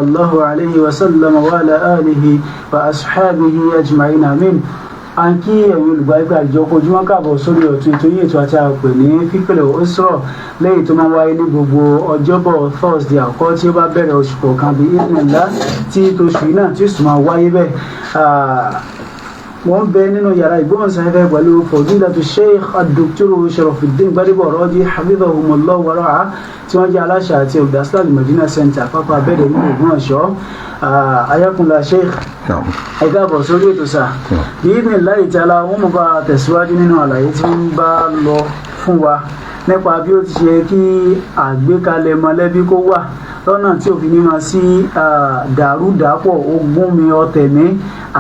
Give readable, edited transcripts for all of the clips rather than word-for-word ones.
الله عليه وسلم وعلى آله وأصحابه أجمعين آمين. a ń kí ẹ̀yin olùgbàgbé àjọkọ̀ ojúmọ́ káàbọ̀ sórí ọ̀tún ètò yìí ètò àti àpè ní fífẹ́lẹ̀ òsùrọ̀ lẹ́yìn tó máa wáyé ní gbogbo ọjọ́bọ̀ Thursday àkọ́kọ́ tí ó bá bẹ̀rẹ̀ oṣù kọ̀ọ̀kan bíi ìdílé tí tóṣù yìí náà tí ó sì máa wáyé bẹ́ẹ̀. wọ́n bẹ nínú yàrá ìgbóhùnsáfẹ́fẹ́ pẹ̀lú fadilatu Sheikh Dr. Sharafuddin Gbadebo Raji hafidhahumullah wa ra'ah tí wọ́n jẹ́ aláṣẹ àti olùdásílẹ̀ Medina Center àpapọ̀ abẹ́rẹ́ ní Ògbómọ̀ṣọ́. ayakunla Sheikh ẹ káàbọ̀ sórí ètò sà bíi láì tẹ́lá wọ́n mú bá tẹ̀síwájú nínú àlàyé tí ń bá lọ fún wa nípa bí ó ti ṣe kí àgbékalẹ̀ mọ̀lẹ́bí kó wà lọ́nà tí òfin ní máa sí dàrúdàpọ̀ ogún mi ọ̀tẹ̀ mi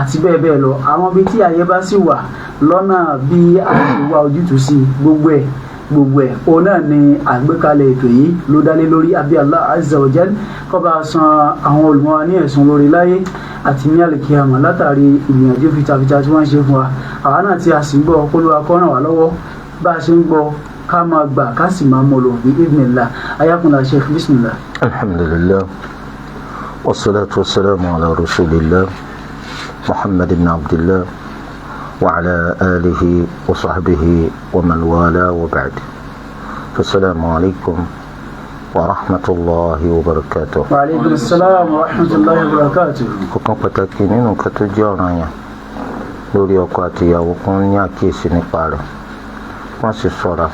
àti bẹ́ẹ̀ bẹ́ẹ̀ lọ àwọn ibi tí àyè bá sì wà lọ́nà bí àṣewà ojútùú sí gbogbo ẹ̀ òun náà ni àgbékalẹ̀ ètò yìí ló dálé lórí àbí Allah azza wa jal kó bá san àwọn olùmọ̀ ní ẹ̀sùn lórí láyé àti ní àlìkíyàmọ̀ látàrí ìgbìyànjú fitafita tí wọ́n ń ṣe fún wa àwa náà tí a sì ń gbọ́ kólúwa kó ràn wá lọ́wọ́ bá a ṣe ń gbọ́ ká máa gbà ká sì máa mọ̀ lò bí idhnillah ayakunla Sheikh bismillah. alhamdulillah wassalatu wassalamu ala rasulillah muhammad ibn abdillah وعلى آله وصحبه ومن والاه وبعد فالسلام عليكم ورحمة الله وبركاته. وعليكم السلام ورحمة الله وبركاته. kọ̀kan pàtàkì nínú nǹkan tó jẹ́ ọ̀ranyàn lórí ọkọ àti ìyàwó kan ní àkíyèsí nípa rẹ̀ wọ́n sì ṣọ́ra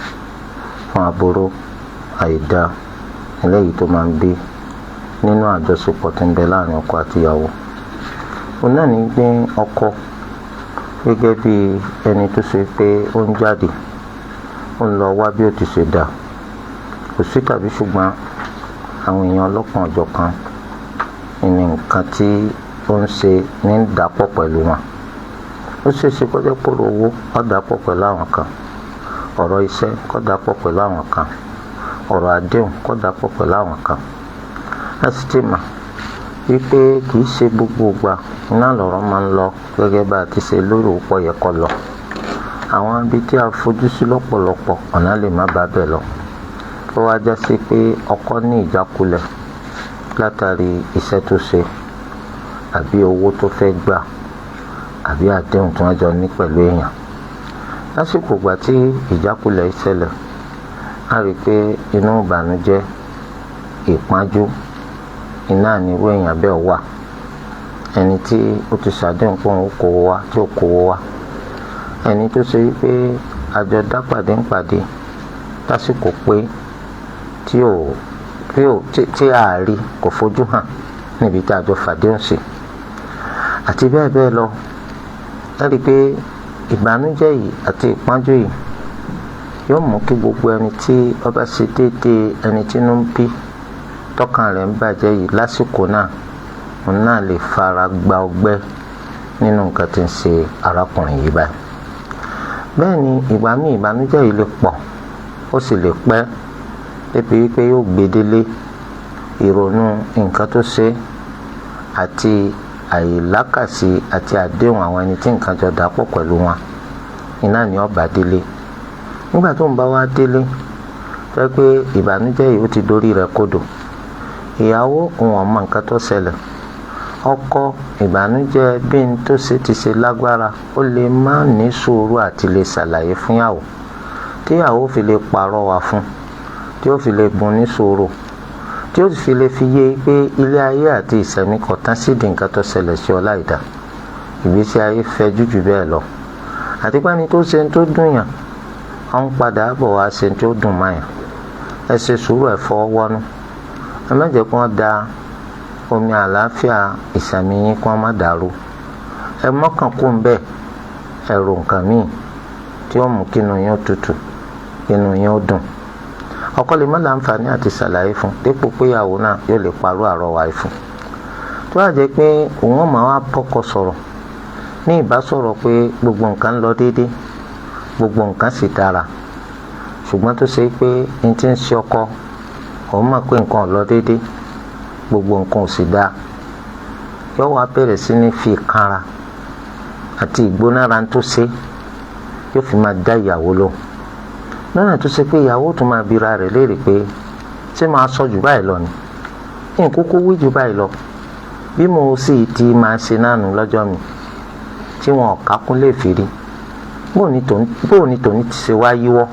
fún aburú àìdá eléyìí tó máa ń bí nínú àjọṣepọ̀ tó ń bẹ láàrin ọkọ àti ìyàwó. òun náà ní gbé ọkọ gẹ́gẹ́ bí ẹni tó ṣe pé ó ń jáde ó ń lọ wá bí ó ti ṣe dà kò sí tàbí ṣùgbọ́n àwọn èèyàn ọlọ́kan ọ̀jọ̀kan ní nǹkan tí ó ń ṣe ní dàpọ̀ pẹ̀lú wọn ó ṣe é ṣe kó jẹ́ pé owó kó dàpọ̀ pẹ̀lú àwọn kan ọ̀rọ̀ iṣẹ́ kó dàpọ̀ pẹ̀lú àwọn kan ọ̀rọ̀ àdéhùn kó dàpọ̀ pẹ̀lú àwọn kan a sì ti mà wípé kì í ṣe gbogbo ìgbà iná lọ̀rọ̀ máa ń lọ gẹ́gẹ́ bá a ti ṣe lórí òpó yẹ kó lọ àwọn ibi tí a fojú sí lọ́pọ̀lọpọ̀ ọ̀nà lè má bàa bẹ̀ lọ ó wá já sí pé ọkọ ní ìjákulẹ̀ látàrí iṣẹ́ tó ṣe àbí owó tó fẹ́ gbà àbí àdéhùn tí wọ́n jọ ní pẹ̀lú èèyàn lásìkò ìgbà tí ìjákulẹ̀ ṣẹlẹ̀ a rí i pé inú ìbànújẹ́ ìpájú iná ní irú èèyàn bẹ́ẹ̀ wà ẹni tí ó ti ṣàdéhùn pé òun kò wá tí ò kò wá ẹni tó ṣe wípé àjọ dápàdé ń pàdé lásìkò pé tí a rí kò fojú hàn níbi tí àjọ fàdéhùn sí àti bẹ́ẹ̀ bẹ́ẹ̀ lọ lẹ́rìí pé ìbànújẹ́ yìí àti ìpájú yìí yóò mú kí gbogbo ẹni tí ó bá ṣe déédéé ẹni tí inú ń bí tọ́kàn rẹ̀ ń bàjẹ́ yìí lásìkò náà òun náà lè fara gba ọgbẹ́ nínú nǹkan tí ń ṣe arákùnrin yìí báyìí. bẹ́ẹ̀ ni ìgbà míì ìbànújẹ́ yìí lè pọ̀ ó sì lè pẹ́ débi wípé yóò gbedele ìrònú nǹkan tó ṣe àti àìlákàsí àti àdéhùn àwọn ẹni tí nǹkan jọ dàpọ̀ pẹ̀lú wọn iná ni ó bá délé nígbà tó ń bá wá délé fẹ́ pé ìbànújẹ́ yìí ó ti dorí rẹ̀ kodò ìyàwó òun ọmọ nǹkan tó ṣẹlẹ̀ ọkọ ìbànújẹ́ bí n tó ṣe ti ṣe lágbára ó lè má ní sùúrù àti lè ṣàlàyé fún yàwó tí yàwó fi lè pàrọwà fún tí ó fi lè bùn ní sùúrù tí ó fi lè fi yé pé ilé ayé àti ìṣẹ̀mí kò tán sídìí nǹkan tó ṣẹlẹ̀ sí ọ láìda ìgbésí ayé fẹ́ jújù bẹ́ẹ̀ lọ àti pé ẹni tó ṣe ń tó dùn yàn ó ń padà bọ̀ wá ṣe ń tó dùn máyà ẹ ṣe sùúrù ẹ fọwọ́ wọnú ẹ má jẹ́ kí wọ́n da omi àlàáfíà ìsàmì yín kí wọ́n má dàrú ẹ mọ́kàn kó ń bẹ́ẹ̀ ẹ rò nǹkan míì tí ó mú kínú yín ó tutù kínú yín ó dùn ọkọ lè má láǹfààní àti ṣàlàyé fún dípò pé ìyàwó náà yóò lè parọ́ àrọwà fún tó wà jẹ́ pé òun ọ̀mà wa bọ́kọ sọ̀rọ̀ ní ìbásọ̀rọ̀ pé gbogbo nǹkan ń lọ déédéé gbogbo nǹkan sì dára ṣùgbọ́n tó ṣe pé n ti ń ṣe ọkọ òun mọ̀ pé nǹkan ò lọ déédéé gbogbo nǹkan ò sì dáa yóò wá bẹ̀rẹ̀ sí ní fi ìkanra àti ìgbónára tó ṣe yóò fi máa dá ìyàwó lóhùn lọ́nà tó ṣe pé ìyàwó tó máa bira rẹ̀ léèrè pé ṣé máa sọ jù báyìí lọ ni nkúkú wí jù báyìí lọ bí mo sì ti máa ṣe náà nù lọ́jọ́ mi tí wọn ò kákún lè fi rí bóò ní tòní ti ṣe wá yíwọ́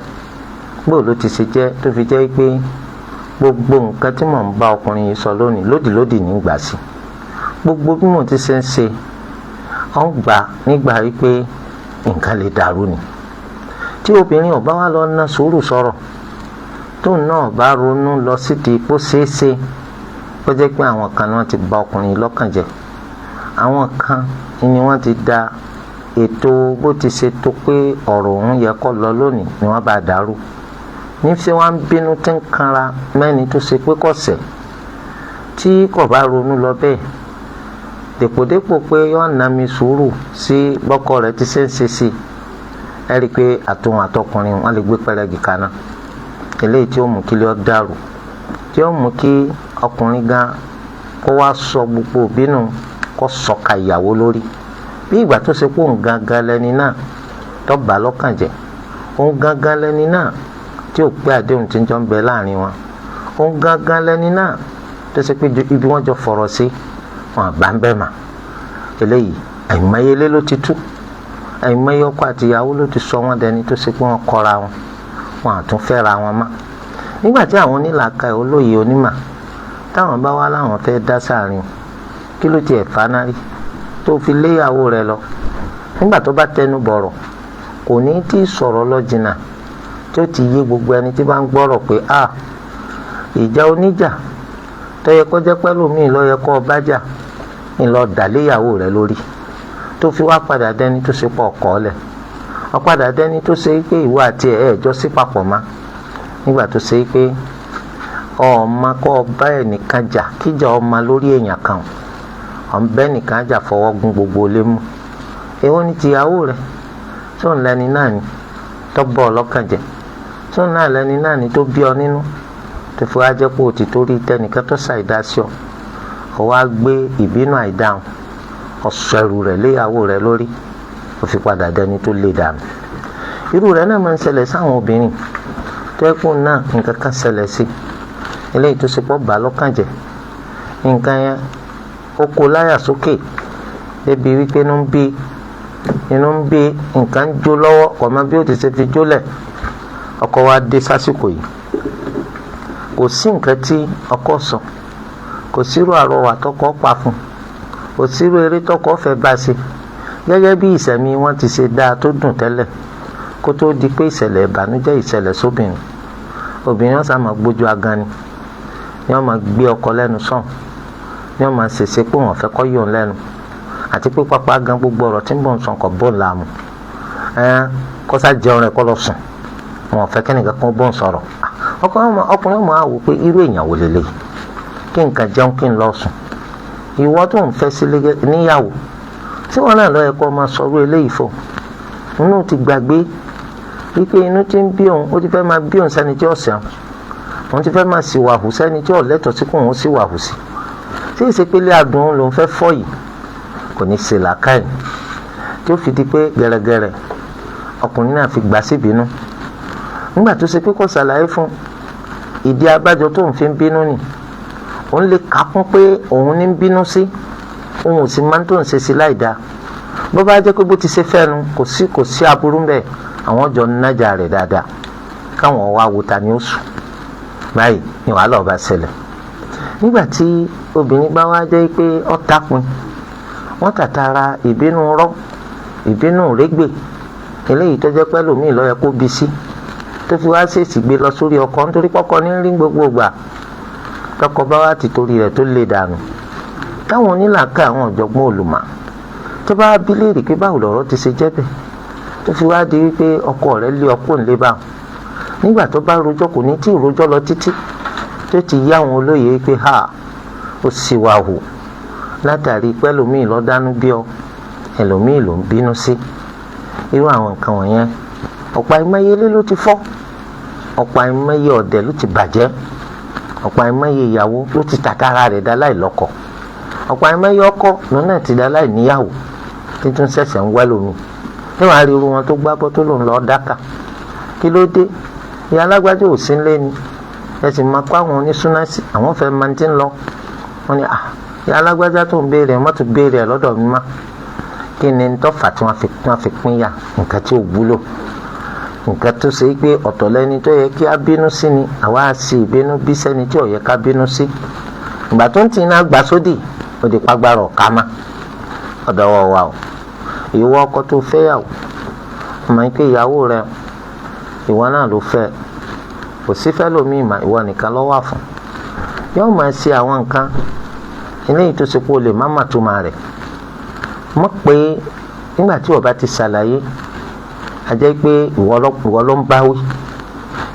bóò ló ti ṣe jẹ́ tó fi jẹ́ pé gbogbo nǹkan tí mò ń bá ọkùnrin yìí sọ lónìí lódìlódì nígbà sí gbogbo bí mo ti ṣe ń ṣe ọ̀ ń gbà nígbà wípé nǹkan lè dàrú ni tí obìnrin ò bá wá lọ ná sùúrù sọ̀rọ̀ tóun náà bá ronú lọ sídìí ipò ṣeéṣe ó jẹ́ pé àwọn kan ni wọ́n ti bà ọkùnrin lọ́kàn jẹ́ àwọn kan ni wọ́n ti da ètò bó ti ṣe tó pé ọ̀rọ̀ òun yẹ kó lọ lónìí ni wọ́n bá dàrú níṣẹ́ wọ́n ń bínú tí ń kanra mẹ́ni tó ṣe pé kọ̀sẹ̀ tí kò bá ronú lọ bẹ́ẹ̀ dèpòdépò pé yóò nami sùúrù sí bọ́kọ rẹ̀ ti ṣe ń ṣe sí ẹ rí i pé àtòun àtọkùnrin wọn lè gbé pẹrẹgì kaná eléyìí tí ó mú kí lè ọ dàrú tí ó mú kí ọkùnrin gan kó wá sọ gbogbo bínú kó sọka ìyàwó lórí bí ìgbà tó ṣe pé òun gangan lẹni náà tó bà lọ́kàn jẹ́ òun gangan lẹni náà tí ò pé àdéhùn tí ń jọ ń bẹ láàrin wọn òun gangan lẹni náà tó ṣe pé ibi wọn jọ fọ̀rọ̀ sí wọn àgbà ń bẹ mà eléyìí àìmọye ilé ló ti tú àìmọye ọkọ àti ìyàwó ló ti sọ wọn dẹni tó ṣe pé wọn kọra wọn wọn àtún fẹ́ra wọn mọ́ nígbà tí àwọn onílàákà olóye onímà táwọn bá wá láwọn fẹ́ dá sáàrin kí ló tiẹ̀ fanárí tó fi léyàwó rẹ̀ lọ nígbà tó bá tẹnu bọ̀rọ̀ kò ní tí ì sọ̀rọ̀ lọ jìnnà tí ó ti yé gbogbo ẹni tí bá ń gbọ́rọ̀ pé ìjà oníjà tó yẹ kó jẹ́ pẹ́lú mi ló yẹ kó o bá jà ń lọ dà léyàwó rẹ̀ lórí tó fi wá padà dẹni tó ṣe pọ̀ ọkọ̀ ọ̀lẹ̀ ó padà dẹni tó ṣe pé ìwọ àti ẹ̀ jọ sí papọ̀ má nígbà tó ṣe pé ọmọ kọ́ ọba ẹnìkan jà kíjà ọmọ lórí èèyàn kan ọ̀nbẹ́ nìkan jà fọwọ́ gún gbogbo lé mú èwo ni tìyàwó rẹ̀ tó ń lẹni náà ni tó bọ́ ọ lọ́kàn jẹ́ tó ń náà lẹni náà ni tó bí ọ nínú tó fi wá jẹ́ pé òtí tó rí tẹnìkan tó ṣàìdá sí ọ ọ wá gbé ìbínú àìdáhùn ọ̀sọ̀ ẹrù rẹ̀ léyàwó rẹ̀ lórí ó fi padà dẹni tó lé dànù irú rẹ̀ náà máa ń ṣẹlẹ̀ sáwọn obìnrin tó ẹkùn náà nǹkan kan ṣẹlẹ̀ sí eléyìí tó ṣe pọ̀ bà lọ́kàn jẹ́ nǹkan yẹn ó kó láyà sókè débi wípé inú ń bí nǹkan ń jó lọ́wọ́ ọmọ bí ó ti ṣe fi jólẹ̀ ọkọ wa dé sásìkò yìí kò sí nǹkan tí ọkọ sọ kò sírò àrọwà tọkọ pa fún kò sírò eré tọkọ fẹ́ bá ṣe gẹ́gẹ́ bí ìṣẹ̀mí wọn ti ṣe dáa tó dùn tẹ́lẹ̀ kó tó di pé ìṣẹ̀lẹ̀ ìbànújẹ́ ìṣẹ̀lẹ̀ sóbìnrin obìnrin wọn sá máa gbójú agan ni wọn máa gbé ọkọ lẹ́nu sàn ni wọn máa ṣèṣe pé wọn fẹ́ kọ́ yóò lẹ́nu àti pé pápá gan gbogbo ọ̀rọ̀ tí ń bọ̀ ń sàn kọ́ bó làmù kọ́sá jẹun rẹ̀ kọ́ lọ sùn wọn fẹ́ kẹ́nìkan kan bó ń sọ̀rọ̀ ọkùnrin máa wò pé irú èèyàn wò lélẹ̀ kí nǹkan jẹun kí n lọ sùn ìwọ tó ń fẹ́ sílé níyàwó tí wọn náà lọ yẹ kó máa sọ̀rọ̀ eléyìí fò inú ti gbàgbé wípé inú ti ń bí òun ó ti fẹ́ máa bí òun sẹ́ni tí ó sẹ́wọ̀n òun ti fẹ́ máa sì wàhù sẹ́ni tí ó lẹ́tọ̀ọ́ sí kó òun sì wàhù sí tí ìsepele adùn òun lòún fẹ́ fọ́ yìí kò ní ṣe làákàyè tí ó fi di pé gẹ̀rẹ́gẹ̀rẹ́ ọkùnrin náà fi gbà síbínú nígbà tó ṣe pé kò ṣàlàyé fún ìdí abájọ tó ń fi ń bínú nì òun lè kákún pé òun ní ń bínú sí òun ò sì máa ń tó ń ṣe sí láì dáa bó bá jẹ́ pé bó ti ṣe fẹ́nu kò sí aburú ń bẹ̀ àwọn jọ nájà rẹ̀ dáadáa káwọn wá wo ta ni ó sùn báyìí ni wàhálà ọba ṣẹlẹ̀ nígbà tí obìnrin bá wá jẹ́ pé ó tápin wọ́n tàtàrà ìbínú rọ́ ìbínú rẹ́gbẹ̀ eléyìí tó jẹ́ pé lòmíì ló yẹ kó bí sí tó fi wá ṣèèṣì gbé lọ sórí ọkọ nítorí pọ́kọ ní rí gbogbo gbà tọkọ bá wá ti torí rẹ̀ tó lè dànù táwọn onílàákà àwọn ọ̀jọ̀gbọ́n olùmọ̀ tó bá bí léèrè pé báwo lọ̀rọ̀ ti ṣe jẹ́ bẹ́ẹ̀ tó fi wá di wípé ọkọ rẹ̀ lé ọkọ ńlé báwọn nígbà tó bá rojọ́ kò ní tí ì rojọ́ lọ títí tó ti yá àwọn olóye pé ó sì wà hù látàrí pé ẹlòmíì ló dánú bí ọ ẹlòmíì ló ń bínú sí irú àwọn nǹkan wọ̀nyẹn ọ̀pọ̀ àìmọye ilé ló ti fọ́ ọ̀pọ̀ àìmọye ọ̀dẹ̀ ló ti bàjẹ́ ọ̀pọ̀ àìmọye ìyàwó ló ti tàkàrà rẹ̀ dá láì lọ́kọ ọ̀pọ̀ àìmọye ọkọ lọ́nà ti dá láì níyàwó títún ṣẹ̀ṣẹ̀ ń wẹ́ lómi níwọ̀n rí irú wọn tó gbábọ́ tó lòun lọ́ọ́ dáká kí ló dé ìyá alágbájá ò sí nílé ni ẹ sì máa kó àwọn onísúnásì àwọn fẹ́ máa ti ń lọ wọn ni ìyá alágbájá tó ń béèrè má tún béèrè lọ́dọ̀ mi má kí ni tọ́fà tí wọ́n fi pín yà nǹkan tí ò wúlò nǹkan tó ṣe pé ọ̀tọ̀ lẹ́ni tó yẹ kí á bínú sí ni àwa á sì ìbínú bí sẹ́ni tí ò yẹ ká bínú sí ìgbà tó ń tì iná gbà sódì ó di pàgbára ọ̀ká má ọ̀dọ̀ wọ̀ wà o ìwọ ọkọ tó fẹ́yàwó mọ̀ pé ìyàwó rẹ ìwọ náà ló fẹ́ kò sí fẹ́ lómi ìmọ̀ ìwọ nìkan ló wà fún yóò máa ṣe àwọn nǹkan eléyìí tó ṣe pé o lè má mà tó máa rẹ̀ mọ̀ pé nígbà tí o bá ti ṣàlàyé a jẹ́ pé ìwọ ló ń báwí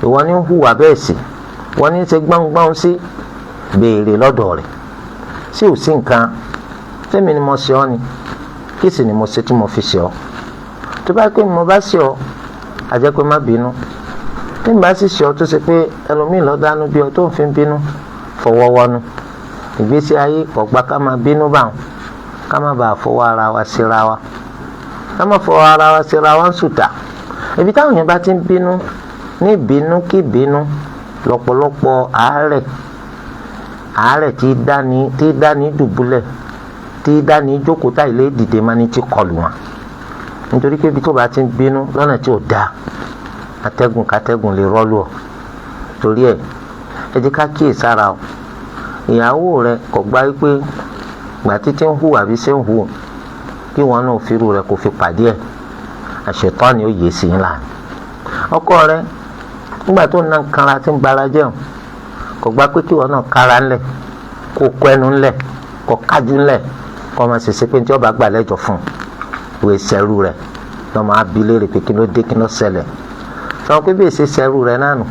ìwọ ní ń hùwà bẹ́ẹ̀ sí ìwọ ní ń ṣe gbọ́ngbọ́n sí béèrè lọ́dọ̀ rẹ̀ sí ò sí nǹkan tẹ́mi ni mo ṣe ọ́ ni kí sì ni mo ṣe tí mo fi ṣe ọ́ tó bá pé mo bá ṣe ọ́ a jẹ́ pé má bínú tí n bá sì ṣe ọ́ tó ṣe pé ẹlòmíì ló dánú bí ọ tó ń fi bínú fọwọ́wọ́nu ìgbésí ayé ọ̀gbá ká máa bínú báwọn ká má bàa fọwọ́ ara wa síra wa ká má fọwọ́ ara wa síra wa ń sùtà ibi táwọn yẹn bá ti ń bínú ní bínú kí bínú lọ́pọ̀lọpọ̀ àárẹ̀ tí dání dùbúlẹ̀ tí dání jókòó táì lè dìde máa ní tí kọlù wọn nítorí pé ibi tó bá ti ń bínú lọ́nà tí ò dáa atẹ́gùn lè rọ́lù ọ́ torí ẹ jẹ́ ká kíyè sára o ìyàwó rẹ kò gbá wípé gbà títí ń hùwà bí ṣe ń hù kí wọn náà fírù rẹ kò fi pàdé ẹ àṣetán ni ó yè sí ńlá ọkọ rẹ nígbà tó ná kanra tí ń gbára jẹun kò gbá pé kí wọn náà kára ńlẹ̀ kó kọ ẹnu ńlẹ̀ kó kájú ńlẹ̀ kó máa ṣèṣe pé tí ọba gbà lẹ́jọ́ fún ìwé ìṣẹ́rù rẹ lọ́mọ abilé pé kí ló dé kí ló ṣẹlẹ̀ sọ pé bí èsì ṣẹ́rù rẹ náà nù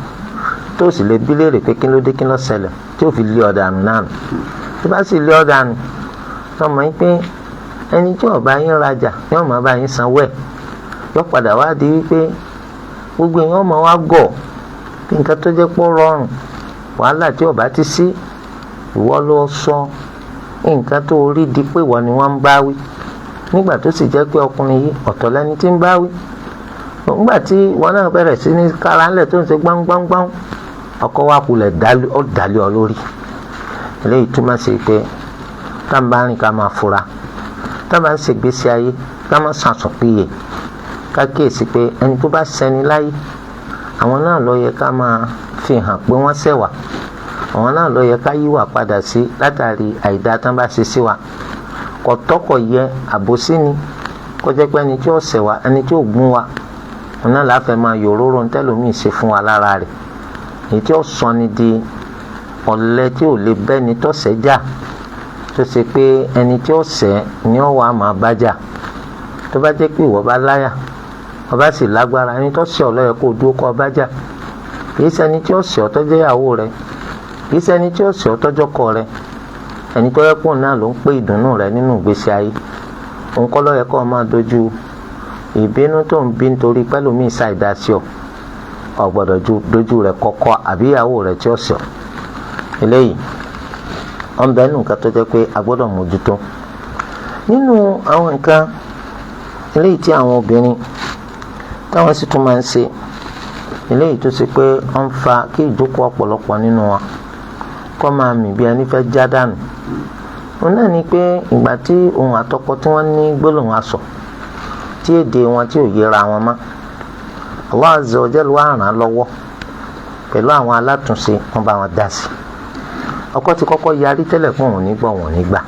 tó sì lè bí léèrè pé kí ló dé kí ló ṣẹlẹ̀ tí ò fi lé ọ̀dànù náà nù tí bá sì lé ọ̀dànù sọmọ yín pé ẹni tí ọba yín rajà yóò máa bá yín sanwó ẹ̀ yóò padà wá di wípé gbogbo èèyàn máa wá gọ̀ kí nǹkan tó jẹ́ pọ́ rọrùn wàhálà tí ọba ti sí ìwọ ló sọ nǹkan tó rí di pé ìwọ ni wọ́n ń bá wí nígbà tó sì jẹ́ pé ọkùnrin yìí ọ̀tọ̀ lẹ́ni tí ń bá wí nígbà tí wọn náà bẹ̀rẹ̀ sí ní kára ńlẹ̀ tó ń ṣe gbáǹgbáǹgbáǹ ọkọ wa kulẹ̀ dálé ọ lórí eléyìí túmọ̀ sí pé tá à ń bá rìn ká máa fura tá à bá ń ṣègbésí ayé ká má ṣàtúnpìyè ká kíyèsí pé ẹni tó bá ṣẹni láyé àwọn náà ló yẹ ká máa fi hàn pé wọ́n ṣẹ̀ wá àwọn náà ló yẹ ká yíwà padà sí látàrí àìdá tán bá ṣe sí wa kọ̀tọ́kọ̀ yẹ àbòsí ni kó jẹ́ pé ẹni tí ó ṣẹ̀ wá ẹni tí ó gún wa òun náà láfẹ́ máa yòróró ntẹ́lómìn ṣe fún wa lára rẹ̀ èyí tí ó sọ ni di ọ̀lẹ tí ò lè bẹ́ni tó ṣẹ̀ jà tó ṣe pé ẹni tí ó ṣẹ̀ ni ó wà máa bá jà tó bá jẹ́ pé ìwọ bá láyà ọba sì lágbára ẹni tó ṣẹ̀ ọ́ ló yẹ kó dúró kó bá jà kì í ṣẹni tí ó ṣẹ̀ ọ́ tó jẹ́ ìyàwó rẹ̀ kì í ṣẹni tí ó ṣẹ̀ ọ́ tọ́jọ́ kọ rẹ̀ ẹni tó yẹ kó náà ló ń pé ìdùnnú rẹ̀ nínú ìgbésí ayé òun kọ́ ló yẹ kó máa dojú ìbínú tó ń bí nítorí pẹ́lúmí ṣàìdásí ọ gbọ́dọ̀ dojú rẹ̀ kọ́kọ́ àbí ìyàwó rẹ̀ tí ó ṣẹ̀ eléyìí wọ́n bẹ nínú nǹkan tó jẹ́ pé a gbọ́dọ̀ mójútó nínú àwọn nǹkan eléyìí tí àwọn obìnrin táwọn sì tún máa ń ṣe eléyìí tó ṣe pé wọ́n ń fa kí ìjókòó ọ̀pọ̀lọpọ̀ nínú wọn kọ́ máa mì bí ẹni fẹ́ já dànù òun náà ni pé ìgbà tí òun àtọkọ tí wọ́n ní gbólóhùn asọ̀ tí èdè wọn tí ò yẹra wọn mọ́ Allah Azza wa Jalla wá ràn án lọ́wọ́ pẹ̀lú àwọn alátúnṣe wọn bá wọn dá sí ọkọ ti kọ́kọ́ yarí tẹ́lẹ̀ fún òun nígbà wọn nígbà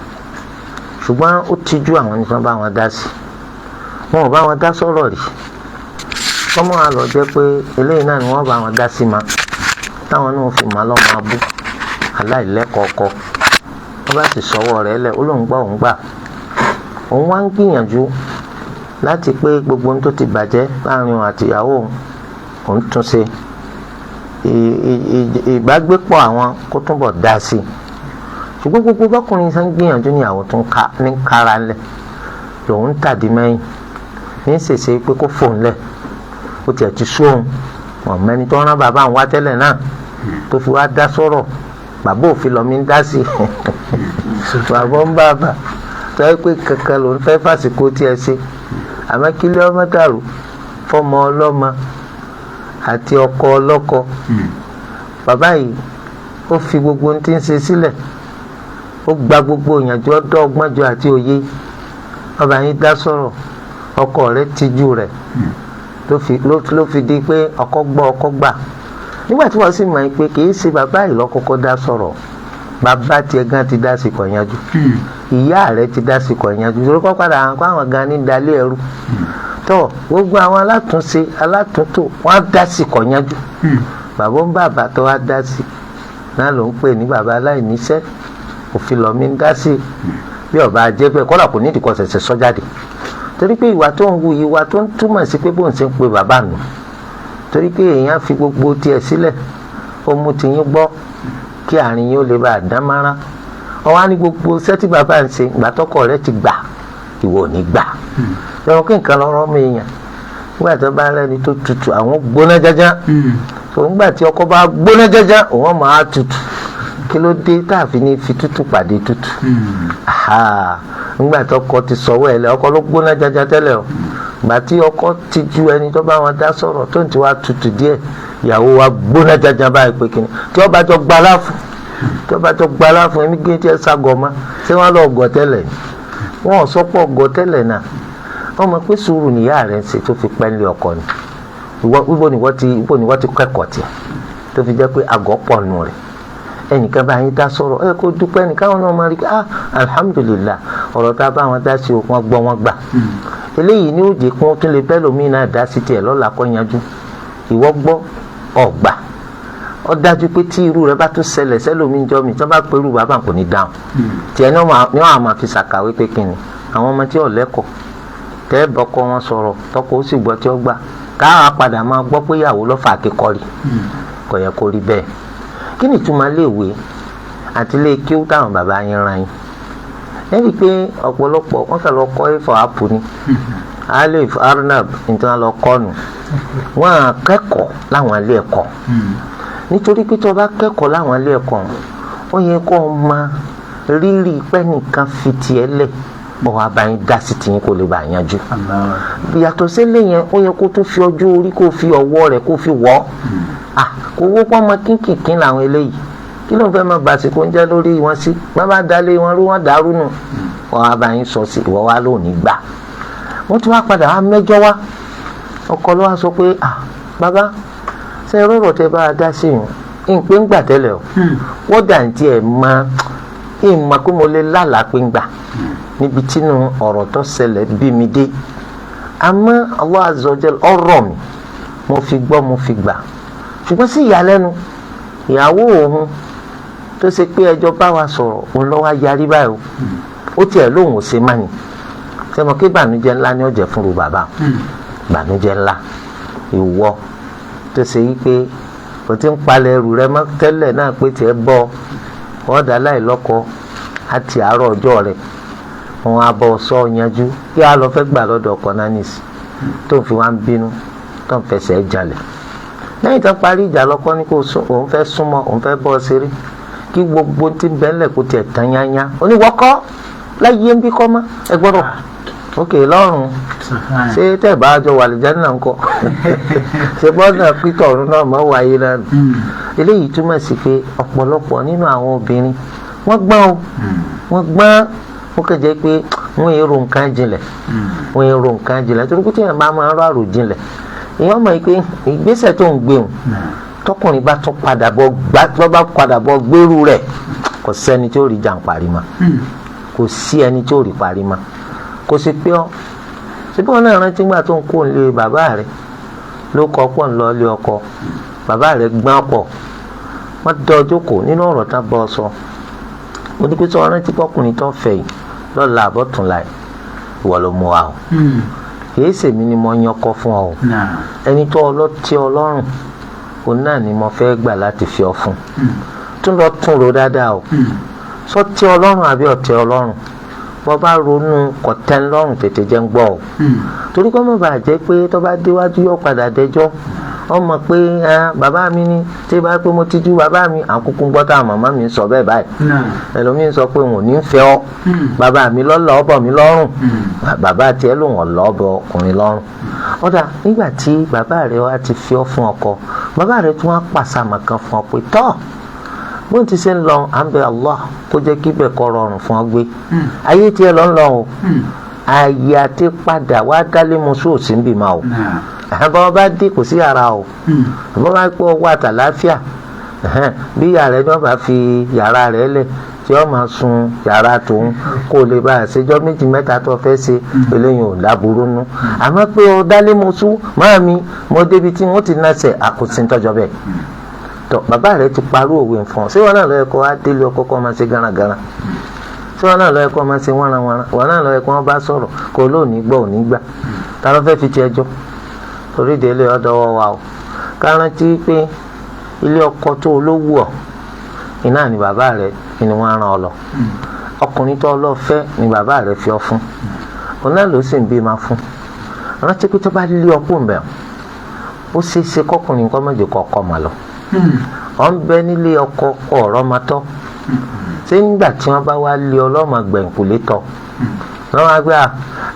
ṣùgbọ́n ó tijú àwọn ní wọn bá wọn dá sí wọn ò bá wọn dá sọ̀rọ̀ rí kọ́mọ́ àlọ́ jẹ́ pé eléyìí náà ni wọ́n bá wọn dá sí ma táwọn náà fi máa lọ́mọ abú aláìlẹ́kọ̀ọ́kọ́ wọ́n bá sì sọ́wọ́ rẹ̀ lẹ̀ ó lóun gbọ́ òun gbà òun wá ń gbìyànjú láti pé gbogbo ohun tó ti bàjẹ́ láàrin òun àti ìyàwó òun tún ṣe ìbágbépọ̀ àwọn kó túnbọ̀ dá sí i ṣùgbọ́n gbogbo bọ́kùnrin sá ń gbìyànjú ní ìyàwó tó ń kára lẹ̀ lòun ń tàdí mẹ́yìn ní ṣèṣe pé kó fòun lẹ̀ ó tiẹ̀ ti sóhun ọ̀mẹ́ni tó rán bàbá àwọn wá tẹ́lẹ̀ náà tó fi wá dá sọ̀rọ̀ bàbá òfin lọ́mí ń dá sí i bàbá ń bàbá tó yẹ pé kankan ló ń fẹ́ fàsìkò tí ẹ ṣe àmọ́ kí lé ọmọ dàrú fọmọ ọlọ́mọ àti ọkọ ọlọ́kọ bàbá yìí ó fi gbogbo ohun tí ń ṣe sílẹ̀ ó gba gbogbo ìyànjú ọ̀dọ́ ọgbọ́njọ àti òye ọba yín dá sọ̀rọ̀ ọkọ rẹ̀ tijú rẹ̀ ló fi di pé ọkọ gbọ́ ọkọ gbà nígbà tí wọ́n sì mọ̀ pé kì í ṣe bàbá yìí lọ́kọ́kọ́ dá sọ̀rọ̀ bàbá tiẹ̀ gan ti dá sí kọ̀ yanjú ìyá rẹ̀ ti dá sí kọ̀ yanjú torí kọ́ padà hàn kó àwọn gan ní dalé ẹrú tó gbogbo àwọn alátúnṣe alátúntò wọ́n á dá sí kọ̀ yanjú bàbá ń bàbá tó wá dá sí náà ló ń pè ní bàbá aláìníṣẹ́ òfin lọ́mí ń dá sí bí ọba jẹ́ bẹ́ẹ̀ kọ́lá kò ní ìdíkọ̀ ṣẹ̀ṣẹ̀ sọ jáde torí pé ìwà tó ń wu ìwà tó ń túmọ̀ sí pé bóun ṣe ń pe bàbá nù torí pé èèyàn fi gbogbo tiẹ̀ sílẹ̀ ó mú tiyín gbọ́ kí àárín yín ó lè bá a dán mọ́rán ọwọ́ á ní gbogbo sẹ́tì bàbá ń ṣe ìgbà tọkọ rẹ ti gbà ìwọ ò ní gbà lọ́wọ́ kí nǹkan lọ́rọ́ mi èèyàn nígbà tó bá rẹ́ni tó tutù àwọn gbóná jájá tó nígbà tí ọkọ bá gbóná jájá òun máa tutù kí ló dé tá a fi ní fi tútù pàdé tútù nígbà tó ọkọ ti sọ̀wọ́ ẹ̀ lẹ́ ọkọ ló gbóná jájá tẹ́lẹ̀ o gbà tí ọkọ ti ju ẹni tó bá wọn dá sọ̀rọ̀ tó ń ti wá tutù díẹ̀ ìyàwó wa gbóná jájá báyìí pé kíni tí ọba jọ gba láfún ẹni gbé tí ẹ ságọ ma ṣé wọn lọ gọ tẹ́lẹ̀ wọn ò sọpọ gọ tẹ́lẹ̀ náà wọn mọ̀ pé sùúrù nìyá rẹ̀ ń ṣe tó fi pẹ́ńlẹ̀ ọkọ ni ibo ni wọ́n ti kẹ́kọ̀ọ́ tiẹ̀ tó fi jẹ́ pé àgọ́ pọ̀ nù rẹ̀ ẹnìkan bá yín dá sọ̀rọ̀ ẹ kó dúpẹ́ nìkan wọn náà máa rí i alhamdulillah ọ̀rọ̀ tá a bá wọn dá sí o wọn gbọ́ wọn gbà eléyìí ní òjì kún tún lè bẹ́ẹ̀ lómi náà dá sí tiẹ̀ lọ́la kọ́ yanjú ìwọ gbọ́ ọ̀gbà ó dájú pé tí irú rẹ bá tún ṣẹlẹ̀ sẹ́lómi jọ mi tí wọ́n bá pẹ̀lú bàbá kò ní dáhùn tiẹ̀ ní wọ́n á máa fi ṣàkàwé pé kíni àwọn ọmọ tí ò lẹ́kọ̀ọ́ tẹ́ bọ́kọ wọn sọ̀rọ̀ tọkọ ó sì gbọ́ tí ó gbà káà padà máa gbọ́ pé ìyàwó lọ́fà akẹ́kọ̀ọ́ rí kò yẹ kó rí bẹ́ẹ̀ kí ni ìtumọ̀ léèwé àti ilé kíú táwọn bàbá yín ran yín ẹni pé ọ̀pọ̀lọpọ̀ wọ́n kàn lọ kọ́ ifọ̀ àpò ni alif arnab nítorí lọ kọ́ nù wọ́n á kẹ́kọ̀ọ́ láwọn ilé ẹ̀kọ́ nítorí pé tí wọ́n bá kẹ́kọ̀ọ́ láwọn ilé ẹ̀kọ́ ó yẹ kó o máa rírì pẹ́ nìkan fi tiẹ̀ lẹ̀ bọ́ wa bá yín dá sí tiyín kó lè bá yanjú yàtọ̀ sílẹ̀ yẹn ó yẹ kó tún fi ọjọ́ orí kó fi ọwọ́ rẹ̀ kó fi wọ́ kò wó pọ́n mọ kínkìnkín làwọn eléyìí kí ló ń fẹ́ mọ bàṣìkò ń jẹ́ lórí wọn sí bàbá dalẹ̀ wọn rú wọn dàrú nù wọ́n wá bá yín sọ sí ìwọ́ wa lónìí gbà wọ́n tún wá padà wá mẹ́jọ wá ọkọ ló wá sọ pé bàbá ṣe rọrọ̀ tẹ bá a dá sí yìí ń pé ń gbà tẹ́lẹ̀ o wọ́n dà ní tiẹ̀ mọ ìmọ̀ pé mo lè lálàá pé ń gbà níbi tínú ọ̀rọ̀ tó ṣẹlẹ̀ bí mi dé àmọ́ Allah azza wa jal ọ̀rọ̀ mi mo fi gbọ́ mo fi gbà ṣùgbọ́n sí ìyàlẹ́nu ìyàwó òun tó ṣe pé ẹjọ́ bá wa sọ̀rọ̀ òun lọ́wọ́ yarí báyìí ó tiẹ̀ lóun ò ṣe má ni sẹ́mo kí ìbànújẹ́ ńlá ni ó jẹ́ fún ru bàbá ìbànújẹ́ ńlá ìwọ tó ṣe yí pé o ti ń palẹ̀ ẹrù rẹ mọ́ tẹ́lẹ̀ náà pé tiẹ̀ bọ́ ọ̀dà láìlọ́kọ àti àárọ̀ ọjọ́ rẹ̀ wọn á bọ̀ sọ yanjú kí á lọ fẹ́ gbà lọ́dọ̀ ọkọ náà nìsí tó ń fi wá ń bínú tó ń fẹsẹ̀ jalè lẹ́yìn tó parí ìjà lọ́kọ́ ní kó òun fẹ́ súnmọ́ òun fẹ́ bọ́ ṣeré kí gbogbo tí ń bẹ́ńlẹ̀ kó tiẹ̀ tán yányá oníwọ́kọ́ láyé ń bí kọ́ mọ́ ẹ gbọ́dọ̀ òkè lọ́rùn ṣé tẹ̀ bá jọ wà lìjẹ́ náà ń kọ́ ṣé bọ́dà pítọ̀ ọ̀run náà mọ́ wáyé náà nù eléyìí túmọ̀ sí pé ọ̀pọ̀lọpọ̀ nínú àwọn obìnrin wọ́n gbọ́n o wọ́n gbọ́n ó kẹjẹ pé wọ́n èrò nǹkan jinlẹ̀ torí pé tí èèyàn bá máa ń rọ àròjinlẹ̀ èèyàn mọ̀ pé ìgbésẹ̀ tó ń gbé òun tọkùnrin bá tún padà bọ̀ gbèrú rẹ̀ kò sẹ́ni tí ó rí jàǹparí mọ́ kò sí ẹni tí ó rí parí mọ́ kò sí pé ọ́ síbí wọn náà rántí gbà tó ń kó nílé bàbá rẹ̀ ló kọ́ pọ̀ ń lọ ilé ọkọ bàbá rẹ̀ gbọ́n pọ̀ wọ́n dán ọjọ́ kò nínú ọ̀rọ̀ tán bọ́ sọ onípẹ́sọ rántí pọ́kùnrin tó fẹ́ yìí lọ́la àbọ̀túnla ìwọ ló mú wa o kìí ṣèmi ni mo yan ọkọ fún ọ o ẹni tó ọlọ́tí ọlọ́run òun náà ni mo fẹ́ gbà láti fi ọ fún tún lọ tún ro dáadáa o sọtí ọlọ́run àbí ọ̀tí ọlọ́run bọ́ bá ronú kọ̀tẹ́nlọ́rùn tètè jẹ́ ń gbọ́ o torí kọ́ mọ̀ bàa jẹ́ pé tó bá déwájú yóò padà dẹjọ́ wọ́n mọ̀ pé bàbá mi ní tí bá pé mo ti jú bàbá mi àkókò gbọ́ táwọn màmá mi sọ bẹ́ẹ̀ báyìí ẹlòmíín sọ pé wọn ò ní fẹ́ ọ bàbá mi lọ́lọ́ ọbọ̀ mi lọ́rùn bàbá tiẹ̀ ló wọ̀n lọ́ ọbọ̀ ọkùnrin lọ́rùn ọ̀dà nígbà tí bàbá rẹ̀ wá ti fi ọ fún ọkọ bàbá rẹ̀ tún wá pàṣàmọ̀ kan fún ọ pé tọ́ bó ti ṣe ń lọ à ń bẹ Allah kó jẹ́ kí ibẹ̀ kó rọrùn fún ọ gbé ayé tiẹ̀ lọ ń lọ o ààyè àti padà wá dálé mọ́sù òsì ń bì máa o àbọ̀ bá dé kò sí ara o àbọ̀ bá pẹ́ ọwọ́ àtàláfíà bí yàrá ẹni wọ́n bá fi yàrá rẹ̀ lẹ̀ tí wọ́n máa sun yàrá tòun kó lè bá àṣejọ́ 2 mẹ́ta tó fẹ́ ṣe eléyìí ò láburú nú àmọ́ pé ọ dálé mọ́sù máa mi mo débi tí wọ́n ti náṣẹ̀ àkùsí tọ́jọ́ bẹ́ẹ̀ tọ́ bàbá rẹ̀ ti parú òwe fún ọ ṣé wọn náà lọ ẹ̀kọ́ á délé ọkọ kọ́ máa ṣe gánagánà tí wọn náà lọ ẹ̀kọ́ máa ṣe wọ́nranwọ́nran wọn náà lọ ẹ̀kọ́ wọn bá sọ̀rọ̀ kó lóòní gbọ́ òní gbà ta ló fẹ́ fi ti ẹjọ́ torí délé ọ̀dọ̀ wa o kárántí pé ilé ọkọ tó olówó ọ iná ni bàbá rẹ ni wọ́n rán ọ lọ ọkùnrin tó lọ fẹ́ ni bàbá rẹ fi ọ fún òun náà ló sì ń bí ma fún rántí pé tó bá lé ọkọ ń bẹ ó ṣeé ṣe kọkùnrin kọ́ méje kọ́kọ́ mà lọ ọ ń bẹ nílé ọkọ ọ̀rọ̀ ma tọ́ ṣé nígbà tí wọ́n bá wá lé ọlọ́mọ gbẹ̀ǹkùlé tọ́ wọ́n wá gbé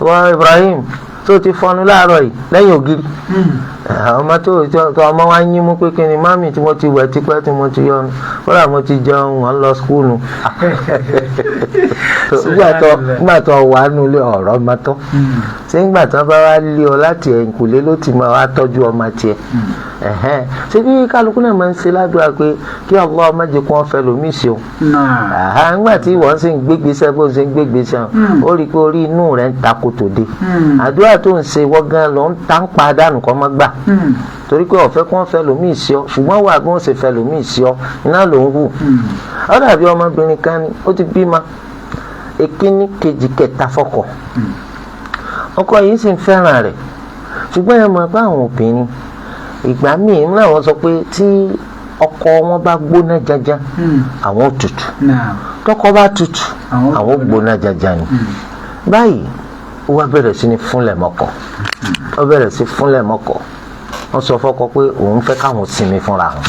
wọ́n Ibrahim tó ti fọnú láàárọ̀ yìí lẹ́yìn ògiri ọmọ tó ọmọ wa ń yín mú pé kí ni mami tí mo ti wẹ̀ tipẹ́ tí mo ti yọnu kódà mo ti jẹun wọn lọ skúlù nígbà tó wà nulẹ̀ ọ̀rọ̀ ọmọ tó ṣé nígbà tó bá wá lé ọ láti ẹ̀yìnkùlé ló ti máa wá tọ́jú ọmọ tiẹ̀ ṣé bí kálukú náà máa ń ṣe ládùúgbà pé kí Allah má jẹ́ kó wọ́n fẹ́ lómi ṣe o nígbà tí wọ́n sì ń gbégbèsè bó ṣe ń gbégbèsè ó rí i pé orí inú rẹ̀ ń takò tòde àdúrà tó ń ṣe wọ́n gan lọ ń ta ń pa dànù kọ́ mọ́ gbà torí pé ọ̀fẹ́ kí wọ́n fẹ́ lómi ìṣe ọ ṣùgbọ́n wà bí wọ́n ṣe fẹ́ lómi ìṣe ọ iná ló ń hù ó dàbí ọmọbìnrin kan ni ó ti bímọ èkíní kejì kẹta fọ́kọ ọkọ yìí sì ń fẹ́ràn rẹ̀ ṣùgbọ́n ẹ mọ̀ pé àwọn obìnrin ìgbà míì náà wọ́n sọ pé tí ọkọ wọn bá gbóná jaja àwọn tutù tọkọ bá tutù àwọn gbóná jaja ni báyìí wọ́n bẹ̀rẹ̀ sí ní fúnlẹ̀ mọ́kọ wọ́n bẹ̀rẹ̀ sí fúnlẹ̀ mọ́kọ wọ́n sọ fọ́kọ pé òun fẹ́ káwọn sinmi fúnra wọn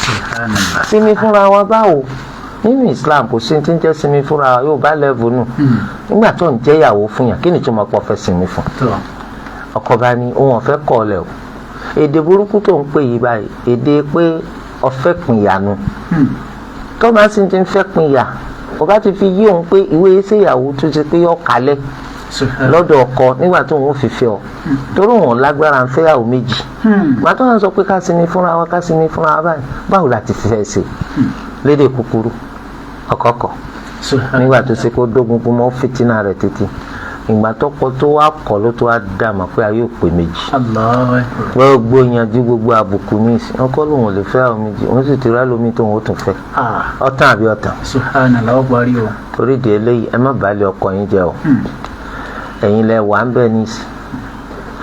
sinmi fúnra wọn báwo nínú Islam kò sí ti ń jẹ́ sinmi fúnra wọn yóò bá lẹ́vù nù nígbà tó ń jẹ́ ìyàwó fún yàn kí ni tí mo pọ̀ fẹ́ sinmi fún ọkọ bá ní òun ọ̀fẹ́ kọ́ ọ lẹ̀ o èdè burúkú tó ń pè yí báyìí èdè pé ọ̀fẹ́ pinyanu tó bá sì ti ń fẹ́ pinya ọba ti fi yí òun pé ìwé ìṣèyàwó tó ti pé ọ̀kalẹ̀ lọ́dọ̀ ọkọ nígbà tó ń fi fẹ́ ọ torí òun lágbára ń fẹ́yàwó méjì gbà tó ń sọ pé ká sinmi fúnra wa ká sinmi fúnra wa báyìí báwo la ti fẹ́ ṣe lédè kúkúrú ọkọ̀ọ̀kọ̀ nígbà tó ṣe kó dógun kó mọ́ fìtínà rẹ̀ títí ìgbà tó kọ tó wá kọ ló tó wá dà mà pé ayé ò pé méjì gbogbo yanjú gbogbo àbùkù ní ìsìn wọn kọ́ lòun ò lè fẹ́ àwọn méjì wọn sì ti rá lómi tóun ó tún fẹ́ ọ̀tàn àbí ọ̀tàn. Subhanallah ó parí o. torí di eléyìí ẹ má bàálẹ̀ ọkọ yín jẹ́ o ẹ̀yin lẹ wà ń bẹ̀ ní ìsìn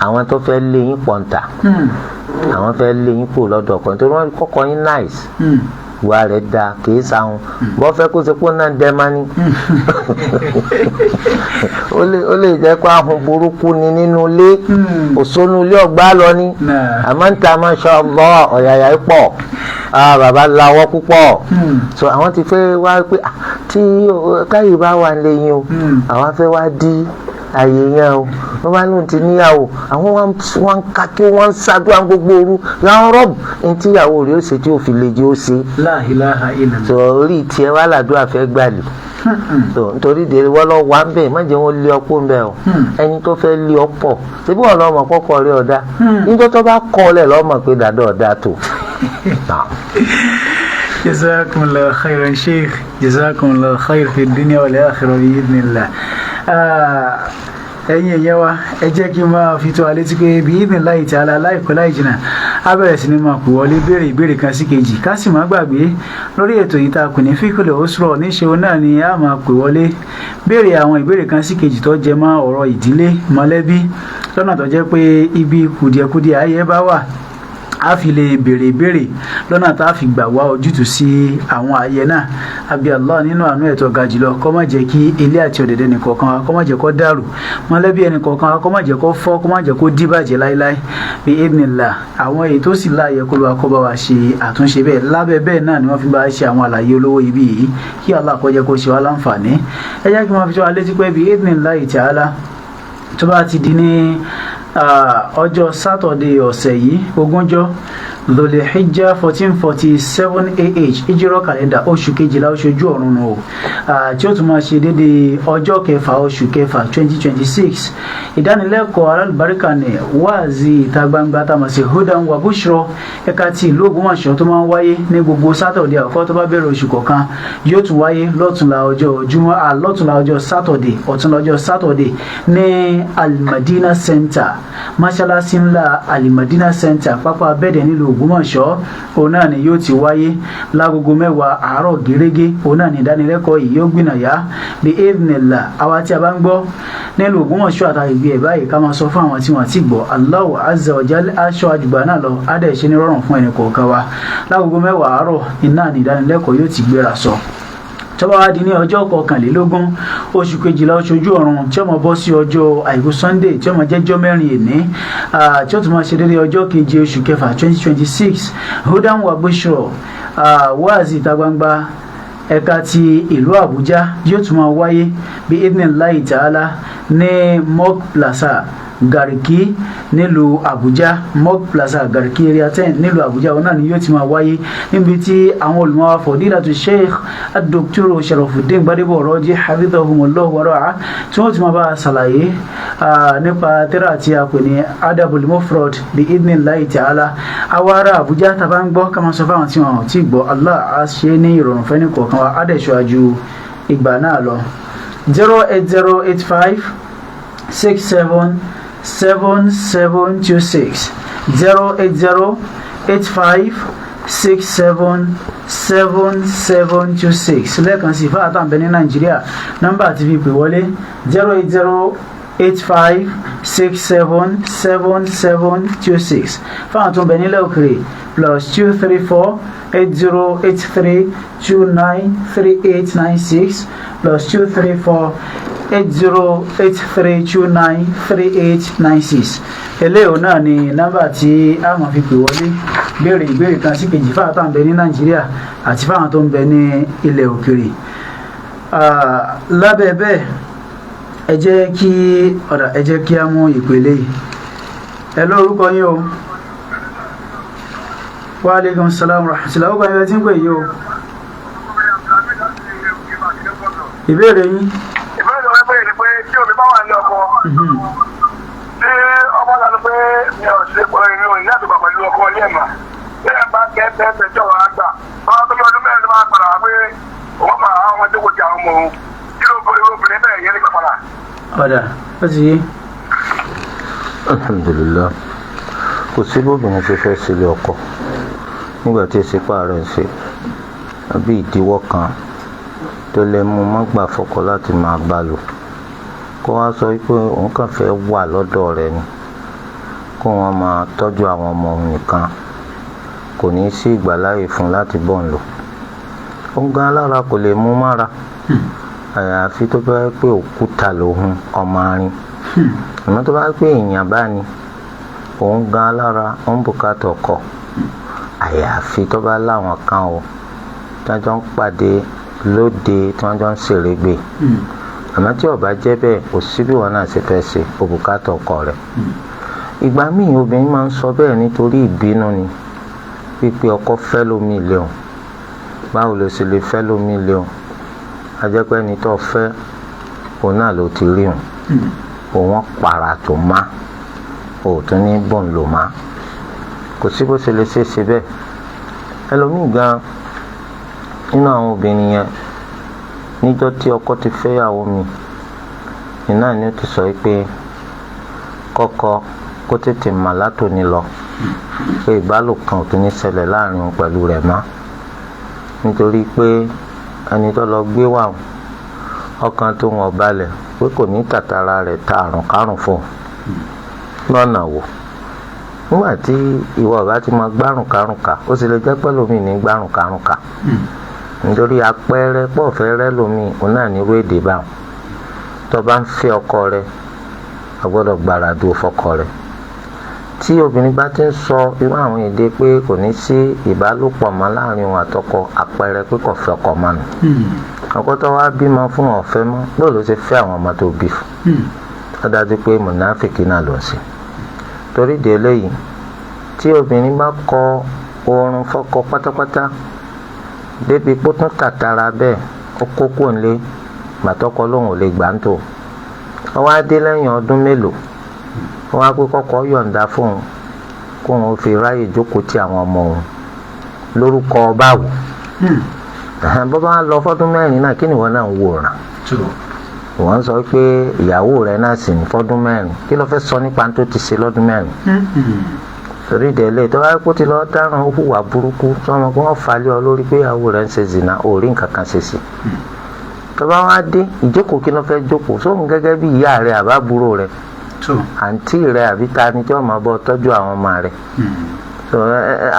àwọn tó fẹ́ lé yín pọ̀ǹtà àwọn fẹ́ lé yín kúrò lọ́dọ̀ ọkọ nítorí wọ́n kọ́kọ́ yín náìsì ìwà rẹ̀ da kìí sáhùn bọ́ fẹ́ kó sepó náà dẹ́ máa ní ó lè jẹ́ pé ahùn burúkú ni nínú ilé òṣónú ilé ọgbà lọ ní àmọ́ ń ta masha Allah ọ̀yàyà pọ̀ bàbá lawọ́ púpọ̀ so àwọn ti fẹ́ wá pé tí káyì bá wà lẹ́yìn o àwọn fẹ́ wá dí àyè yẹn o wọ́n bá lóun ti níyàwó àwọn wọn ká kí wọ́n ń ṣàdúrà gbogbo ooru yàrá rọ́ọ̀bù ní tíyàwó rẹ̀ ó ṣe tí ó fi lè jẹ́ ó ṣe. La ilaha illallah. sọ orí tiẹ̀ wà ládùúgbà fẹ́ gbàlè so nítorí dèrè wọ́n lọ wà ń bẹ̀ má jẹ́ wọ́n lé ọpọ́ ń bẹ̀ o ẹni tó fẹ́ lé ọpọ̀ ṣébí wọn lọ́mọ kọ́kọ́ rí ọ̀dà níjọ́ tó bá kọ́ ọ lẹ̀ lọ́mọ pé dàdá ọ̀dà tó. Jazakumullahu khairan sheikh, jazakumullahu khair fi dunya wal akhirah bi idhnillah. Ẹ̀yin èèyàn wa ẹ jẹ́ kí n máa fi tó wa létí pé bí idhnillahi ta'ala láìpẹ́ láì jìnnà á bẹ̀rẹ̀ sí ni máa pè wọlé béèrè ìbéèrè kan sí kejì ká sì má gbàgbé lórí ètò yìí tá a kù ní Fiqhul Usra níṣẹ́ náà ni a máa pè wọlé béèrè àwọn ìbéèrè kan sí kejì tó jẹ mọ́ ọ̀rọ̀ ìdílé mọ̀lẹ́bí lọ́nà tó jẹ́ pé ibi kùdìẹ̀kudiẹ ayé bá wà a fi lè béèrè ìbéèrè lọ́nà tá a fi gbà wá ojútùú sí àwọn ààyè náà àbí Allah nínú àánú ẹ̀tọ́ ga jùlọ kó má jẹ́ kí ilé àti ọ̀dẹ̀dẹ̀ nìkọ̀ọ̀kan wa kó má jẹ́ kó dàrú mọ̀lẹ́bí ẹnìkọ̀ọ̀kan wa kó má jẹ́ kó fọ́ kó má jẹ́ kó díbàjẹ́ láíláí bí idhnillah àwọn èyí tó sì láàyè kó lọ́wọ́ kó bá wa ṣe àtúnṣe bẹ́ẹ̀ lábẹ́ bẹ́ẹ̀ náà ni wọ́n fi bá wa ṣe àwọn àlàyé olówó ibi yìí kí Allah kó jẹ́ kó ṣe wá láǹfààní ẹ jẹ́ kí wọ́n fi tó wa létí pé bí idhnillah ta'ala tó bá ti di ní ọjọ́ sátọ̀dé ọ̀sẹ̀ yìí ogúnjọ́ Dhul-Hijjah 1447 AH ìjírọ̀ kàlẹ́ndà oṣù kejìlá oṣoojú ọ̀run nù tí ó tún máa ṣe déédéé ọjọ́ kẹfà oṣù kẹfà 2026 ìdánilẹ́kọ̀ọ́ alálùbáríkà ní wáàzí ìta gbangba táwọn sí Hudan wa Bushra ẹ̀ka ti ìlú Ògbómọ̀ṣọ́ tó máa ń wáyé ní gbogbo sátọ̀dẹ̀ àkọ́kọ́ tó bá bẹ̀rẹ̀ oṣù kọ̀ọ̀kan yóò tún wáyé lọ́tùnla ọjọ́ sátọ̀dẹ̀ ọ̀túnla ọjọ́ sátọ̀dẹ̀ ní Al-Madina Center mọ́ṣáláṣí ńlá Al-Madina Center pápá abẹ́dẹ̀ nílùú Ògbómọ̀ṣọ́ òun náà ni yóò ti wáyé lágogo 10 àárọ̀ gẹ́rẹ́gẹ́ òun náà ni ìdánilẹ́kọ̀ọ́ yìí yóò gbìnàyà bí evenilla àwa tí a bá ń gbọ́ nílùú Ògbómọ̀ṣọ́ àtàgbé ẹ̀ báyìí ká máa sọ fún àwọn tí wọ́n ti gbọ́ Allahu azza wa jalla aṣọ àjùgbà náà lọ adẹ̀ ṣe ní rọrùn fún ẹnì kọ̀ọ̀kan wa lágogo 10 àárọ̀ iná ni ìdánilẹ́kọ̀ọ́ yóò ti gbéra sọ tọ́ba wá di ní ọjọ́ 21 oṣù kejìlá oṣoojú ọ̀run tí ó máa bọ́ sí ọjọ́ àìkú Sunday tí ó máa jẹ́jọ́ mẹ́rin èní tí ó tún máa ṣe déédéé ọjọ́ keje oṣù kẹfà 2026 Hudan wa Bushra wáàzí ìta gbangba ẹ̀ka ti ìlú Àbújá yóò tún máa wáyé bí idhnillahi ta'ala ní Mock Plaza Garki nílùú Àbújá Mock Plaza Garki area 10 nílùú Àbújá ọ̀nà ni yóò ti máa wáyé níbi tí àwọn olùmọ̀wá Fadilatu Sheikh Dr. Sharafuddin Gbadebo Raji hafidhahumullah wa ra'ah tí wọ́n ti máa bá a ṣàlàyé nípa tírà tí a pè ní Adabul Mufrad bi idhnillahi ta'ala awara Àbújá tàbá ń gbọ́ ká máa sọ fáwọn tí wọ́n ti gbọ́ Allah á ṣe ní ìrọ̀rùn fẹ́ ní kọ̀ọ̀kan wa adẹ̀ṣọ́ àjù ìgbà náà lọ 08085 67 7726 08085 67 7726 lẹ́ẹ̀kan sí fáwọn àtàǹbẹ̀ ní Nàìjíríà nọ́mbà tí fi pè wọlé 08085 67 7726 fáwọn tó ń bẹ nílẹ̀ òkèrè +234 8083 29 3896 +234 8083293896 eléyìí náà ni nọ́mbà tí a máa fi pè wọlé béèrè ìbéèrè kan sí kejì fáwọn tó ń bẹ ní Nàìjíríà àti fáwọn tó ń bẹ ní ilẹ̀ òkèrè lábẹ́ bẹ́ẹ̀ ẹ jẹ́ kí a mú ìpele yìí ẹ lórúkọ yín o wa alaikum salam wa rahmatullahi wa barakatuh tí ń pè yìí o ìbéèrè yín. Tí omi bá wà ní ọkọ tí ọmọ lánàá pé mi ò ṣe pẹ̀lú ìlú ìyá àtùgbà pẹ̀lú ọkọ ní ẹ̀mà tí ẹ bá kẹ́ ẹ́ tí ọ̀rọ̀ àgbà báwọn tó bí ọdún mẹ́rin ló máa padà wá pé wọ́n máa àwọn ọmọdé kò jẹ àwọn ọmọ òun kí ló borí obìnrin bẹ́ẹ̀ yẹn nígbà padà. ọ̀dà ó ti yé. alhamdulillah kò sí bóbìnrin ṣe fẹ́ sílé ọkọ nígbà tí èsì pààrọ̀ ń ṣe àbí ìdíwọ́ kan tó lè mú mọ́gbà fọkọ láti máa bá lò kó wá sọ pé òun kàn fẹ́ wà lọ́dọ̀ rẹ̀ ni kó wọn máa tọ́jú àwọn ọmọ òun nìkan kò ní í sí ìgbàláyè fún láti bọ́ ń lò ó ń gan alára kò lè mú mára àyàfi tó bá yẹ pé òkúta lòun ọmọ arin àmọ́ tó bá yẹ pé èèyàn bá ní òun gan alára ó ń bùkátà ọkọ àyàfi tó bá láwọn kan o tí wọ́n jọ ń pàdé lóde tí wọ́n jọ ń ṣèrégbè àmọ́ tí ó bá jẹ́ bẹ́ẹ̀ kò sí bí wọn náà ṣe fẹ́ ṣe òbúkátà ọkọ rẹ̀ ìgbà míì obìnrin máa ń sọ bẹ́ẹ̀ nítorí ìbínú ni pípé ọkọ fẹ́ lómi léun báwo ló ṣe lè fẹ́ lómi léun ajẹ́pẹ́ ni tó fẹ́ òun náà ló ti rí òun òun pàrà tó má òtún ní bọ́n lò má kò sí bó ṣe lè ṣe bẹ́ẹ̀ ẹlòmíì gan nínú àwọn obìnrin yẹn níjọ́ tí ọkọ ti fẹ́yàwó mi iná ni ó ti sọ pé kọ́kọ́ kó tètè mà látòní lọ pé ìbálòpọ̀ tó ní ṣẹlẹ̀ láàrin òun pẹ̀lú rẹ̀ mọ́ nítorí pé ẹni tó lọ gbé wà ọkàn tó wọn balẹ̀ pé kò ní tàtàrà rẹ̀ ta àrùn kárùn fún un lọ́nà wò nígbà tí ìwọ ọ̀gá ti máa gbárùn kárùn ká ó sì lè jẹ́ pẹ́ lómi ní gbárùn kárùn ká nítorí àpẹẹrẹ pọ̀fẹ́ rẹ lómi òun náà ní wéèdè báwọn tó bá ń fẹ́ ọkọ rẹ a gbọ́dọ̀ gbáradì fọ́kọ rẹ tí obìnrin bá ti ń sọ irú àwọn èdè pé kò ní sí ìbálòpọ̀ mọ́ láàrin òun àtọkọ àpẹẹrẹ pé kò fẹ́ ọkọ mọ́ nù ọkọ tó wá bímọ fún ọ̀fẹ́ mọ́ bó ló ṣe fẹ́ àwọn ọmọ tó bí fún ó dájú pé mùnáfìkì náà ló ń ṣe torí di eléyìí tí obìnrin bá kọ oorun fọ́kọ pátápátá débi pé tún tàtàrà bẹ́ẹ̀ ó kókó ńlé gbàtọ́kọ lòun ò lè gbà ń tò ó wá dé lẹ́yìn ọdún mélòó ó wá pé kọ́kọ́ yọ̀ǹda fóun kóun ó fi ráyè jókòó tí àwọn ọmọ òun lórúkọ báwo bó bá lọ fọ́dún mẹ́rin náà kí ni ìwọ náà ń wòran wọ́n sọ pé ìyàwó rẹ̀ náà sì ní fọ́dún mẹ́rin kí ló fẹ́ sọ nípa tó ti ṣe lọ́dún mẹ́rin torí ìdẹ́lẹ̀ tó bá kó ti lọ dáràn ó hùwà burúkú tí wọ́n mọ̀ pé wọ́n falẹ̀ ọ lórí pé ìyàwó rẹ̀ ń ṣe zìnà orí nǹkan kan ṣe sí tó bá wá dé ìjókòó kí ló fẹ́ jókòó sóhun gẹ́gẹ́ bí ìyá rẹ̀ àbábúrò rẹ̀ àǹtí rẹ̀ àbí ta ni tí wọ́n máa bọ́ tọ́jú àwọn ọmọ rẹ̀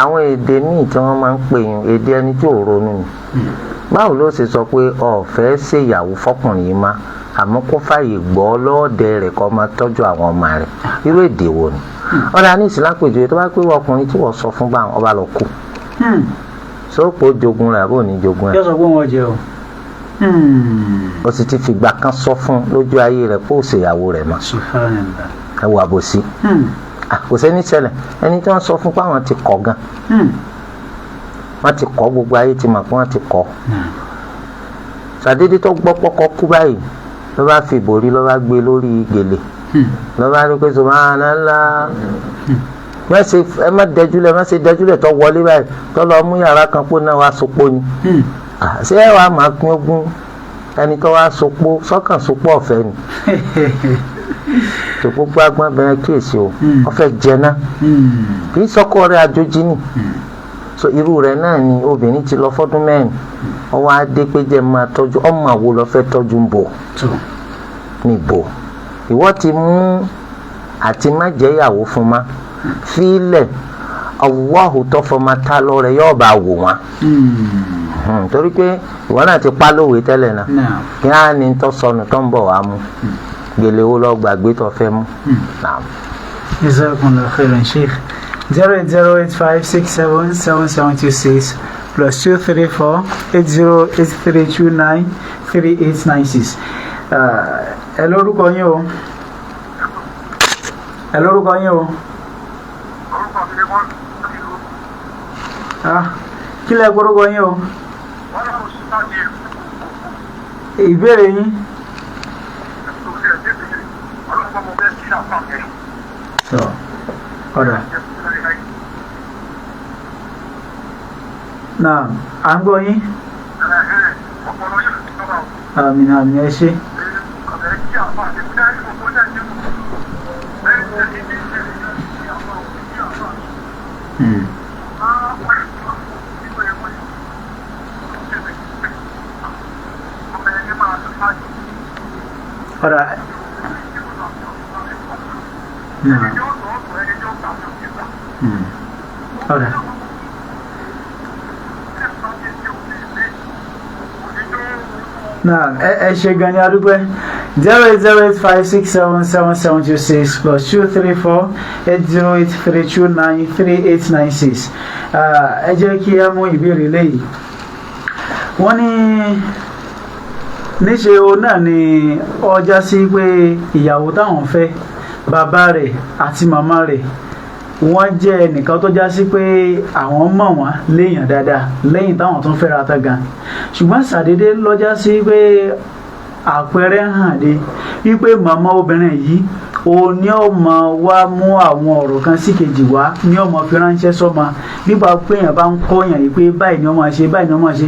àwọn èdè míì tí wọ́n máa ń pè yín èdè ẹni tí ò ronú ni báwo ló ṣe sọ pé ọ̀fẹ́ ṣèyàwó fọkùnrin yìí má àmọ́ kó fàyè gbọ́ lọ́ọ̀dẹ rẹ̀ kó máa tọ́jú àwọn ọmọ rẹ̀ irú èdè wo ni ọ̀dà ní ìsìlápèjọ tó bá pé ọkùnrin tí wọ́n sọ fún báwọn ọba lọ kú sọ́pọ̀ jogun rẹ̀ àbò ní jogun rẹ̀ yóò sọ pé wọ́n jẹ o. ó sì ti fìgbà kan sọ fún lójú ayé rẹ̀ pé ó ṣèyàwó rẹ̀ mọ́ ẹ wò àbòsí kò sẹ́ni ṣẹlẹ̀ ẹni tí wọ́n sọ fún pé àwọn ti kọ̀ gan wọ́n ti kọ́ gbogbo ayé ti mọ̀ pé wọ́n ti kọ́ ṣàdédé tó gbọ́ pọ́kọ́ kú báyìí ló bá fi ìbòrí ló bá gbé lórí gèlè ló bá rí pé subhanallah ẹ má dẹjúlẹ̀ má ṣe dẹjúlẹ̀ tó wọlé báyìí tó lọ mú yàrá kan pọ̀ náà wá sopó ni ṣé ẹ wàá máa pín ogún ẹni tó wá sopó sọ́kàn sopó ọ̀fẹ́ ni tó gbogbo agbọ́n bẹ̀rẹ̀ kíyèsí o ọ̀fẹ́ jẹ́ná kì í sọ́kọ́ rẹ̀ àjòjì ni so irú rẹ̀ náà ni obìnrin ti lọ fọ́dún mẹ́rin ọwọ́ adé pé jẹ́ máa tọ́jú ọmọ àwo lọ fẹ́ tọ́jú ń bò níbo ìwọ ti mú àti má jẹ́ ìyàwó fún ma fílẹ̀ Allahu tó fọmọ ta lọ rẹ̀ yóò bá wò wọ́n torí pé ìwọ náà ti pa lówe tẹ́lẹ̀ náà kí á ní tó sọnù tó ń bọ̀ wá mú gèlè wo lọ gbàgbé tó fẹ́ mú. Jazakumullahu khairan Sheikh. 08085677726 plus 2348083293896. Ẹ lórúkọ yín o. Ẹ lórúkọ yín o. Kí lẹ gbórúkọ yín o? Ìbéèrè yín. Ọ̀rọ̀. Náà, à ń gbọ́ yín. Àmín àmín ẹ ṣé. Ọ̀rọ̀. Ọ̀rọ̀. Náà ẹ ṣé gan ni adúpẹ́ 08085677726 plus 2348083293896. Ẹ jẹ́ kí á mú ìbéèrè lẹ́yìn. Wọ́n ní níṣe o náà ni ọjà sí pé ìyàwó táwọn fẹ́ bàbá rẹ̀ àti màmá rẹ̀ wọ́n jẹ́ ẹnìkan tó já sí pé àwọn mọ̀ wọ́n léèyàn dáadáa lẹ́yìn táwọn tó ń fẹ́ra tán gan ṣùgbọ́n ṣàdédé lọ́jà sí pé àpẹẹrẹ hàn dé wípé màmá obìnrin yìí o ní ọmọ wa mú àwọn ọ̀rọ̀ kan sí kejì wá ní ọmọ fi ránṣẹ́ sọ́mọ nípa pé èèyàn bá ń kọ́yàn yìí pé báyìí ni ọmọ ṣe báyìí ni ọmọ ṣe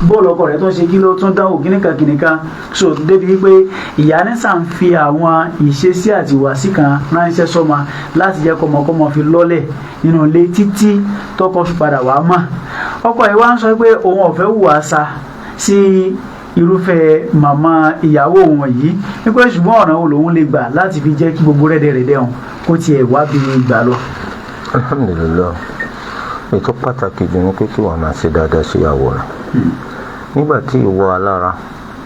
bóòlù ọkọ rẹ̀ tó ṣe kí ló tún dáhùn kìnìkan so débi pé ìyá nísà ń fi àwọn ìṣesí àti ìwàsí kan ránṣẹ́ sọ́mọ láti jẹ́ kọ́mọkọ́mọ fi lọ́lẹ̀ nínú ilé títí tọkọ fi padà wá mọ̀ ọkọ yìí wá ń sọ pé òun ò fẹ́ hùwà sa sí irúfẹ́ màmá ìyàwó òun yìí wípé ṣùgbọ́n ọ̀nà wo lòun lè gbà láti fi jẹ́ kí gbogbo rẹ́dẹ̀rẹ́dẹ̀ hàn kó tiẹ̀ wá bí gbà lọ. Alhamdulillah ètò pàtàkì jù ní pé kí wọ́n máa ṣe dáadáa síyàwó rẹ̀ nígbà tí ìwọ alára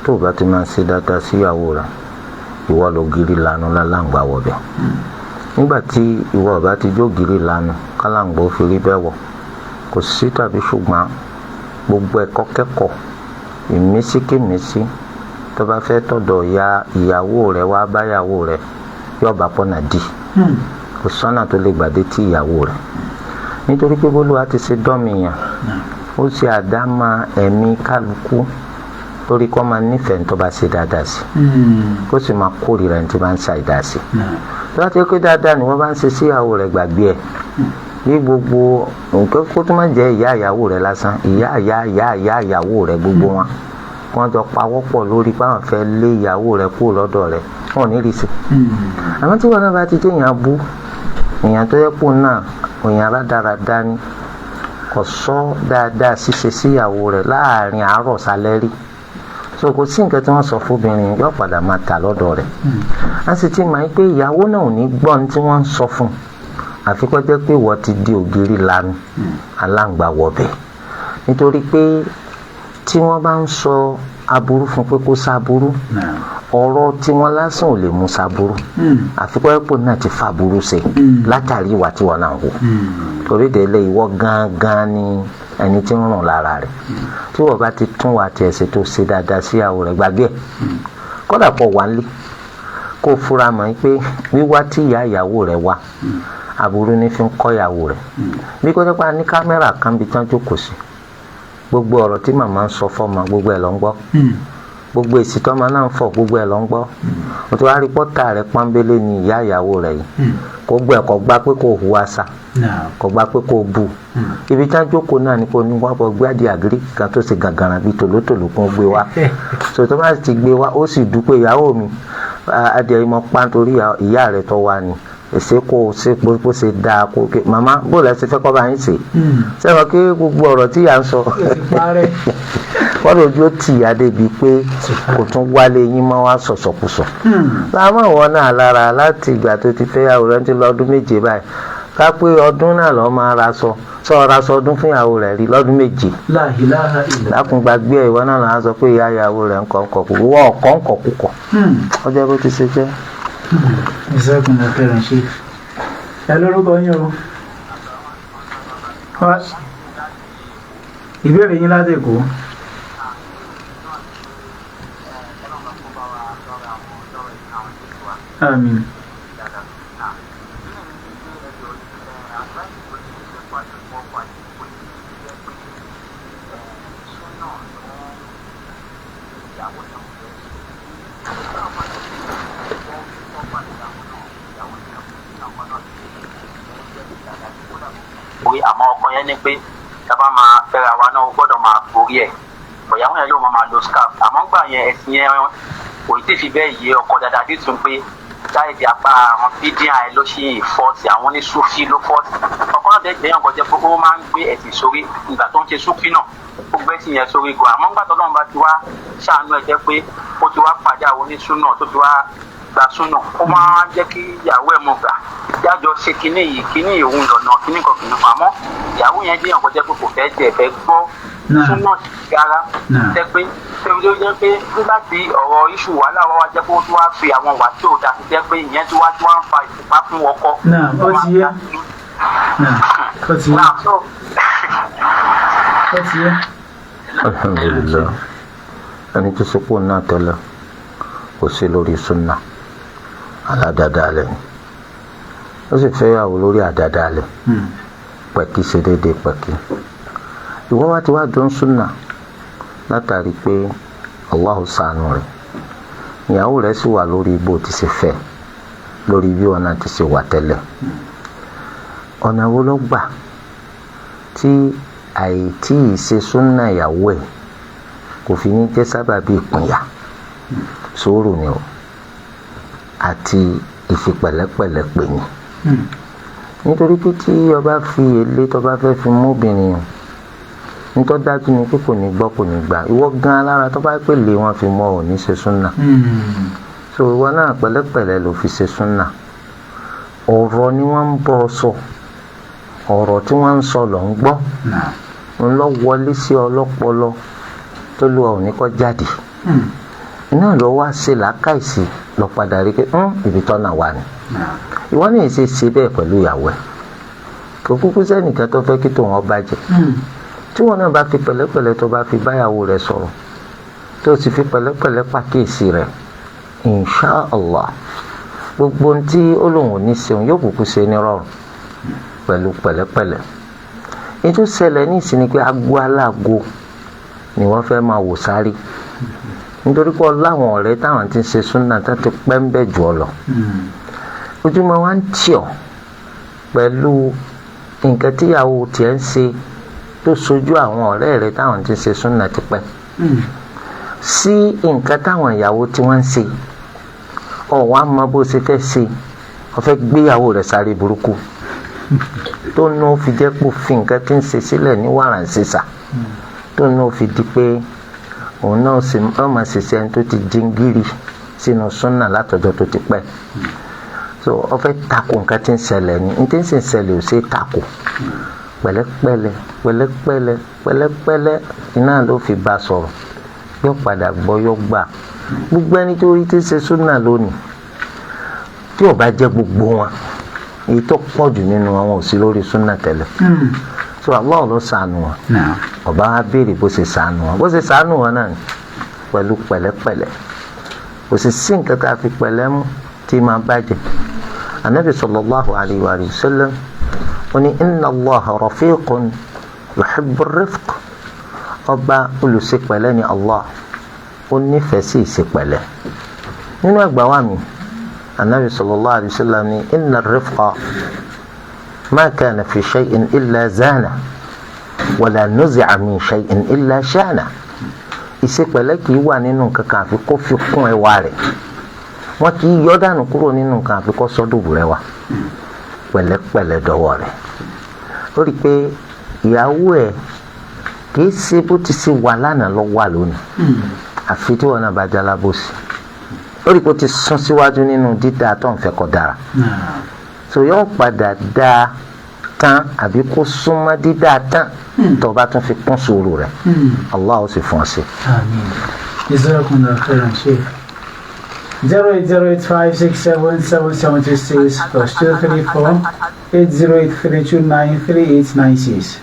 tó bá ti máa ṣe dáadáa síyàwó rẹ̀ ìwọ ló gírí lanu lálàǹgbà wọ̀bẹ̀ nígbà tí ìwọ ọba ti jó gírí lanu kálàǹgbà ó fi rí bẹ́ẹ̀ wọ̀ kò sí tàbí ṣùgbọ́n gbogbo ẹ̀kọ́ kẹ́kọ̀ọ́ ìmísíkímísí tó bá fẹ́ tọ̀dọ̀ ya ìyàwó rẹ̀ wá báyàwó rẹ̀ yóò bá pọ̀nà dì kò sọ́nà tó lè gbàdé tí ìyàwó rẹ̀ nítorí pé bólúwa ti ṣe dọ́mìyàn ó ṣe àdámà ẹ̀mí kálukú lórí kó máa nífẹ̀ẹ́ tó bá ṣe dáadáa sí kó sì máa kórìíra ẹni tí bá ń ṣàìdá sí tó bá ti pé dáadáa ni wọ́n bá ń ṣe síyàwó rẹ̀ gbàgbé ẹ̀ bí gbogbo nǹkan kó tó má jẹ́ ìyá ìyàwó rẹ̀ lásán ìyá ìyàwó rẹ̀ gbogbo wọn wọ́n jọ pawọ́pọ̀ lórí páwọn fẹ́ lé ìyàwó rẹ̀ kúrò lọ́dọ̀ rẹ̀ wọn ò ní rí sí àmọ́ tí wọn náà bá ti jẹ́ èèyàn bú èèyàn tó yẹ kó náà èèyàn rádaràdá ni kò sọ dáadáa ṣíṣe síyàwó rẹ̀ láàrin àárọ̀ sálẹ́ rí so kò sí nǹkan tí wọ́n sọ fóbìnrin yóò padà máa tà lọ́dọ̀ rẹ̀ a sì ti mọ̀ pé ìyàwó náà ò ní gbọ́ ní tí wọ́n ń sọ fún un àfi kó jẹ́ pé wọ́n ti di ògiri lanu aláǹgbá wọ̀bẹ̀ nítorí pé tí wọ́n bá ń sọ aburú fún pé kó sáburú ọ̀rọ̀ tí wọ́n lásán ò lè mú sáburú àfi kó ẹ̀pọ̀ náà ti fa burú ṣe látàrí ìwà tí wọ́n náà wò torí délé ìwọ gangan ni ẹni tí ń rùn lára rẹ̀ tí wọ́n bá ti tún wà tiẹ̀ ṣe tó ṣe dáadáa síyàwó rẹ̀ gbàgbé ẹ̀ kódà pọ̀ wá lé kó fura mọ́ pé wíwá tí ìyá ìyàwó rẹ̀ wá aburú ní fi ń kọ́ ìyàwó rẹ̀ bí kò tó pa ní kámẹ́rà kan bí tán jókòó sí gbogbo ọ̀rọ̀ tí màmá ń sọ fọ́mọ gbogbo ẹ̀ ló ń gbọ́ gbogbo èsì tọ́mọ náà ń fọ̀ gbogbo ẹ̀ ló ń gbọ́ o ti wá rí pọ́tà rẹ̀ pọ́nbélé ní ìyá ìyàwó rẹ̀ yìí kò gbọ́ ẹ̀ kò gbà pé kò hùwà sà kò gbà pé kò bù ibi tí wọ́n jókòó náà ni kò ní wọ́n bọ̀ gbé adìẹ àgírí kan tó ṣe gàgàrà bíi tòlótòló kún gbé wá sòtò bá ti gbé wá ó sì dúpẹ́ ìyàwó mi adìẹ yìí mọ pa nítorí ìyá rẹ̀ tó wá ni èsè kò ṣe bó ṣe dáa kó ké màmá bó lẹ ṣe fẹ́ kọ́ bá yín ṣe sẹ́wọ̀n kí gbogbo ọ̀rọ̀ tí yà ń sọ wọ́n lójú ó tì í adébi pé kò tún wálé yín mọ́ wá sọ̀sọ̀kùsọ̀ láwọn àwọn náà lára láti ìgbà tó ti fẹ́ yàwó rẹ̀ ti lọ́dún méje báyìí ká pé ọdún náà lọ́ọ́ máa ra sọ ra sọ ọdún fún ìyàwó rẹ̀ rí lọ́dún méje lákùngbàgbé ẹ̀ ìwọ náà lọ́ọ́ sọ pé ìyá ìyàwó rẹ̀ ń kọ́ kúkọ̀ wọ́n ọ̀kọ́ ń kọ́ kúkọ̀ ọjọ́ bó ti ṣe jẹ́. ìṣẹ́gun ló fẹ́ràn ṣe ẹ lórúkọ yín o ìbéèrè yín ládẹ́kọ̀ọ́. Àmín. Àmọ́ ọkọ yẹn ní pé tábà máa fẹ́ra wa náà gbọ́dọ̀ máa borí ẹ̀ ọ̀yàwó yẹn ló máa lo scarf àmọ́ gbà yẹn ẹ̀sìn yẹn kò tí ì fi bẹ́ẹ̀ yé ọkọ dáadáa bí tún pé táyìdì apá àwọn bídíà ẹ ló ṣe fọ́ọ̀tì àwọn ní súfì ló fọ́ọ̀tì ọkọ náà bẹ́ẹ̀ gbẹ̀yàn kọjá pé ó máa ń gbé ẹ̀sìn sórí ìgbà tó ń ṣe súfì náà ó gbé ẹ̀sìn yẹn sórí gan àmọ́ gbà tó lọ́run bá ti wá ṣàánú ẹ̀ jẹ́ pé ó ti wá pàdé àwọn oníṣúná tó ti wá gbà súnà ó máa jẹ́ kí ìyàwó ẹ̀ mọ̀ gbà jájọ ṣe kíní òun lọ́nà kíní kan kìíní pamọ́ ìyàwó yẹn gbẹ̀yàn kọjá pé kò fẹ́ jẹ́ fẹ́ gbọ́ súnà rárá jẹ́ pé tó jẹ́ pé nígbà tí ọ̀rọ̀ iṣu wàhálà wá jẹ́ pé ó tún wá fi àwọn wà tí ò dá sí jẹ́ pé ìyẹn tí wá ń fa ìfipá fún ọkọ. ó ti yé. alhamdulilayi ẹni tó sọpọ̀ náà tẹ́lẹ̀ kò sí lórí súnà aládàádáalẹ̀ ni ó sì fẹ́ yàwó lórí àdáadáalẹ̀ pẹ̀kí ṣe déédéé pẹ̀kí ìwọ́n wá ti wá dún súnà látàrí pé Allahu ṣàánú rẹ̀ ìyàwó rẹ̀ sì wà lórí bó ti ṣe fẹ́ lórí bí wọn náà ti ṣe wà tẹ́lẹ̀ ọ̀nà wo ló gbà tí àìtí ìṣe súnà ìyàwó ẹ̀ kò fi ní jẹ́ sábàbí ìpínyà sùúrù ni o àti ìfipẹ̀lẹ́pẹ̀lẹ́ pè ní nítorí pé tí ọba fi èlé tó bá fẹ́ fi mú obìnrin nítorí dájú ni pé kò ní gbọ́ kò ní gbà ìwọ gan alára tó bá pè lé wọn fi mọ ò ní ṣe súnà so ìwọ náà pẹ̀lẹ́pẹ̀lẹ́ ló fi ṣe súnà ọ̀rọ̀ ni wọ́n ń bọ́ ọ sọ ọ̀rọ̀ tí wọ́n ń sọ lọ ń gbọ́ ń lọ wọlé sí ọlọ́pọlọ tó lu ọ̀ ní kọ́ jáde iná lọ wá ṣe làákàìsí lọ padà rí pé ibi tọ́nà wà ní ìwọ ní ìṣe ṣe bẹ́ẹ̀ pẹ̀lú ìyàwó ẹ̀ kò kúkú sẹ́nìkan tó fẹ́ kí tòun ọ bàjẹ́ tí wọn náà bá fi pẹ̀lẹ́pẹ̀lẹ́ tó bá fi báyàwó rẹ̀ sọ̀rọ̀ tó sì fi pẹ̀lẹ́pẹ̀lẹ́ pàkíyèsí rẹ̀ inṣàlá gbogbo ohun tí ó lòun ò ní ṣeun yóò kúkú ṣe ní rọrùn pẹ̀lú pẹ̀lẹ́pẹ̀lẹ́ ètò ṣẹlẹ̀ ní ìsìn ni pé agbo aláàgbo ni wọ́n fẹ́ máa wò sáré nítorí pé láwọn ọ̀rẹ́ táwọn ti ń ṣe súnà tó ti pẹ́ ń bẹ̀ jù ọ lọ ojúmọ́ wa ń tì ọ́ pẹ̀lú nǹkan tíyàwó tiẹ̀ ń ṣe tó sojú àwọn ọ̀rẹ́ rẹ̀ táwọn ti ń ṣe súnà ti pẹ́ sí nǹkan táwọn ìyàwó tí wọ́n ń ṣe ọ̀wọ́n á mọ bó ṣe fẹ́ ṣe ó fẹ́ gbéyàwó rẹ̀ sáré burúkú tó ná ó fi jẹ́ pò fi nǹkan tí ń ṣe sílẹ̀ ní wàràǹṣeṣà tó ná ó fi di pé òun náà sì ọmọ ṣiṣẹ́ ẹni tó ti jíngírì sínú súnà látọjọ́ tó ti pẹ́ so ó fẹ́ takò nǹkan tí ń ṣẹlẹ̀ ní ní tí ń sì ń ṣẹlẹ̀ ò ṣe é takò pẹ̀lẹ́pẹ̀lẹ́ pẹ̀lẹ́pẹ̀lẹ́ pẹ̀lẹ́pẹ̀lẹ́ iná ló fi bá sọ̀rọ̀ yóò padà gbọ́ yóò gbà gbogbo ẹni tó rí tí ń ṣe súnà lónìí tí ò bá jẹ́ gbogbo wọn èyí tó pọ̀ jù nínú wọn ò sí lórí súnà tẹ́lẹ̀ so Allah ló ṣàánú wọn ọba wa béèrè bó ṣe ṣàánú wọn bó ṣe ṣàánú wọn náà pẹ̀lú pẹ̀lẹ́pẹ̀lẹ́ kò sì sí nǹkan tá a fi pẹ̀lẹ́ mú tí máa bàjẹ́ anabi sallallahu alayhi wa sallam ó ní inna Allaha rafiqun yuhibbu ar-rifq ọba olùṣepẹ̀lẹ́ ni Allah ó nífẹ̀ẹ́ sí ìṣepẹ̀lẹ́ nínú ẹgbàá wa mi anabi sallallahu alayhi wa sallam ní inna ar-rifqa ما كان في شيء إلا زانه ولا نزع من شيء إلا شانه ìṣepẹ̀lẹ́ kì í wà nínú nǹkan kan àfi kó fi kún ẹwà rẹ̀ wọn kì í yọ dànù kúrò nínú nǹkan àfi kó sọ́dọ̀bù rẹ̀ wá pẹ̀lẹ́pẹ̀lẹ́ dọ̀wọ́ rẹ̀ ó rí i pé ìyàwó ẹ̀ kì í ṣe bó ti ṣe wà lánàá lọ wà lónìí àfi tí wọn náà bá jalábòsí ó rí i pé ó ti sún síwájú nínú dídá tó ń fẹ́ kó dára so yóò padà dáa tán àbí kó súnmọ́ dídá tán tó bá tún fi kún sùúrù rẹ̀ Allah ó sì fún ọ sí. àmín jazakumullahu khairan sheikh 08085677726 +234 8083293896.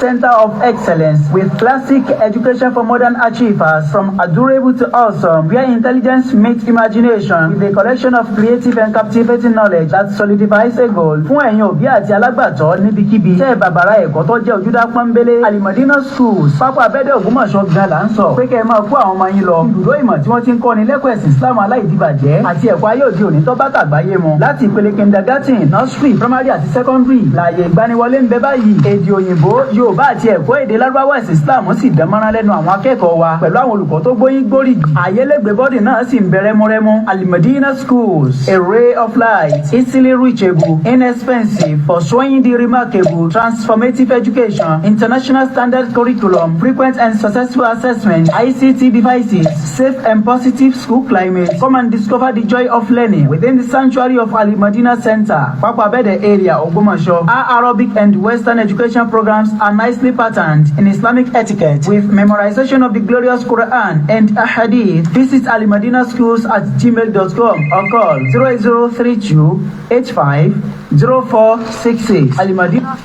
Center of Excellence with classic education for modern achievers from adorable to awesome, where intelligence meets imagination with a collection of creative and captivating knowledge that solidifies a goal. Fún ẹ̀yin òbí àti alágbàtọ́ níbikíbi tẹ́ bàbàrà ẹ̀kọ́ tó jẹ́ ojúdá pọ́nbélé Al-Madina Schools pápá abẹ́dẹ̀ Ògbómọ̀ṣọ́ gan là ń sọ pé kẹ́ ẹ máa kó àwọn ọmọ yín lọ ibùdó ìmọ̀ tí wọ́n ti ń kọ́ni lẹ́kọ̀ọ́ ẹ̀sìn Islam aláìdíbàjẹ́ àti ẹ̀kọ́ ayé òde òní tó bá tàgbáyé mu láti ìpele kindergarten nursery primary àti secondary láàyè ìgbaniwọlé ń bẹ báyìí èdè òyìnbó Yorùbá àti ẹ̀kọ́ èdè Lárúbáwá ẹ̀sìn Islam sì dánmọ́rán lẹ́nu àwọn akẹ́kọ̀ọ́ wa pẹ̀lú àwọn olùkọ́ tó gbóyìn gbóríyìn àyẹlẹ́gbẹ́ bọ́dì náà sì ń bẹ rẹ́múrẹ́mú Al-Madina Schools, a ray of light, easily reachable, inexpensive, pursuing the remarkable, transformative education, international standard curriculum, frequent and successful assessment, ICT devices, safe and positive school climate. Come and discover the joy of learning within the sanctuary of Al-Madina Center, Papabede area, Ògbómọ̀ṣọ́. Our Arabic and Western education programs are nicely patterned in Islamic etiquette with memorization of the glorious Quran and Ahadith. Visit Al-Madina Schools at gmail.com or call 08032 85 0466. Al-Madina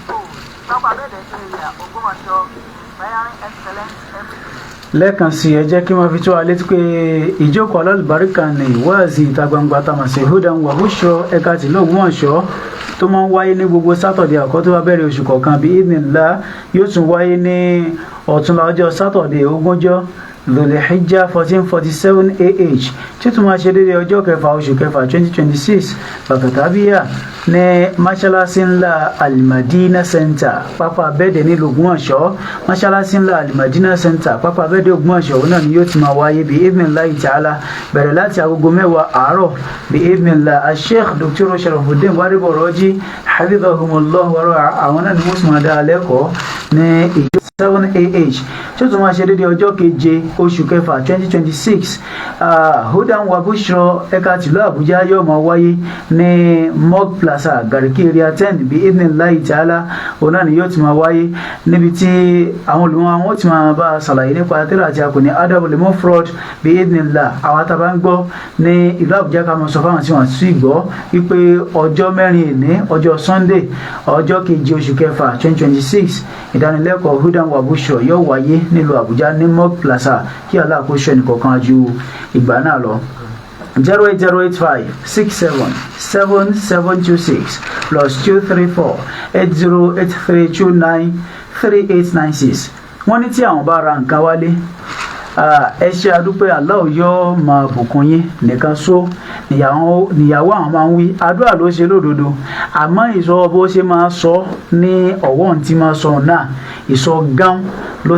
lẹ́ẹ̀kan sí ẹ jẹ́ kí wọ́n fi tó wa létí pé ìjókòó alálùbáríkà ní ìwáàzì ìta gbangba tamasi hudan wa bushra ẹ̀ka tìlú Ògbómọ̀ṣọ́ tó máa ń wáyé ní gbogbo sátọ̀dẹ̀ àkọ́kọ́ tó bá bẹ̀rẹ̀ oṣù kọ̀ọ̀kan bí idhnillah yóò tún wáyé ní ọ̀túnla ọjọ́ sátọ̀dẹ̀ ogúnjọ́ Dhul-Hijjah 1447 AH tí ó tún máa ṣe déédéé ọjọ́ kẹfà oṣù kẹfà 2026 bàkàtàbíyà ní mọ́ṣáláṣí ńlá Al-Madina Center pápá abẹ́dẹ̀ nílùú Ògbómọ̀ṣọ́ mọ́ṣáláṣí ńlá Al-Madina Center pápá abẹ́dẹ̀ Ògbómọ̀ṣọ́ náà ni yóò ti máa wáyé bí idhnillahi ta'ala bẹ̀rẹ̀ láti agogo 10 àárọ̀ bí idhnillah Sheikh Dr. Sharafuddin Gbadebo Raji hafidhahumullah wa ra'ah àwọn náà ni wọ́n sì máa dá lẹ́kọ̀ọ́ ní ìjọ 7 AH tí ó tún máa ṣe déédéé ọjọ́ keje oṣù kẹfà 2026 hudan wa bushra ẹ̀ka tìlú Àbújá yóò máa wáyé ní Mog Plaza Garki area 10 bí idhnillahi ta'ala òun náà ni yóò ti máa wáyé níbi tí àwọn olùmọ̀ àwọn ti máa bá ṣàlàyé nípa tírà àti àkùnrin adabul mufrad bí idhnillah àwọn àtàbá ń gbọ́ ní ìlú Àbújá ká mọ̀ sọ fáwọn tí wọ́n sì gbọ́ wípé ọjọ́ mẹ́rin ìní ọjọ́ Sunday ọjọ́ keje oṣù kẹfà 2026 ìdánilẹ́kọ̀ọ́ hudan wa bushra yóò wáyé nílùú Àbújá ní Mog Plaza kí aláàkóso ẹnìkọ̀ọ̀kan ju ìgbà náà lọ. 08085 67 7726 +234 808329 3896. wọ́n ní tí àwọn bá ra nǹkan wálé ẹ ṣe àdúpẹ́ Allah yóò máa bùkún yín nìkan só níyàwó àwọn máa ń wí àdúrà ló ṣe lódodo àmọ́ ìsọ bó ṣe máa sọ ní ọ̀wọ́n tí máa sọ náà ìsọ gán ló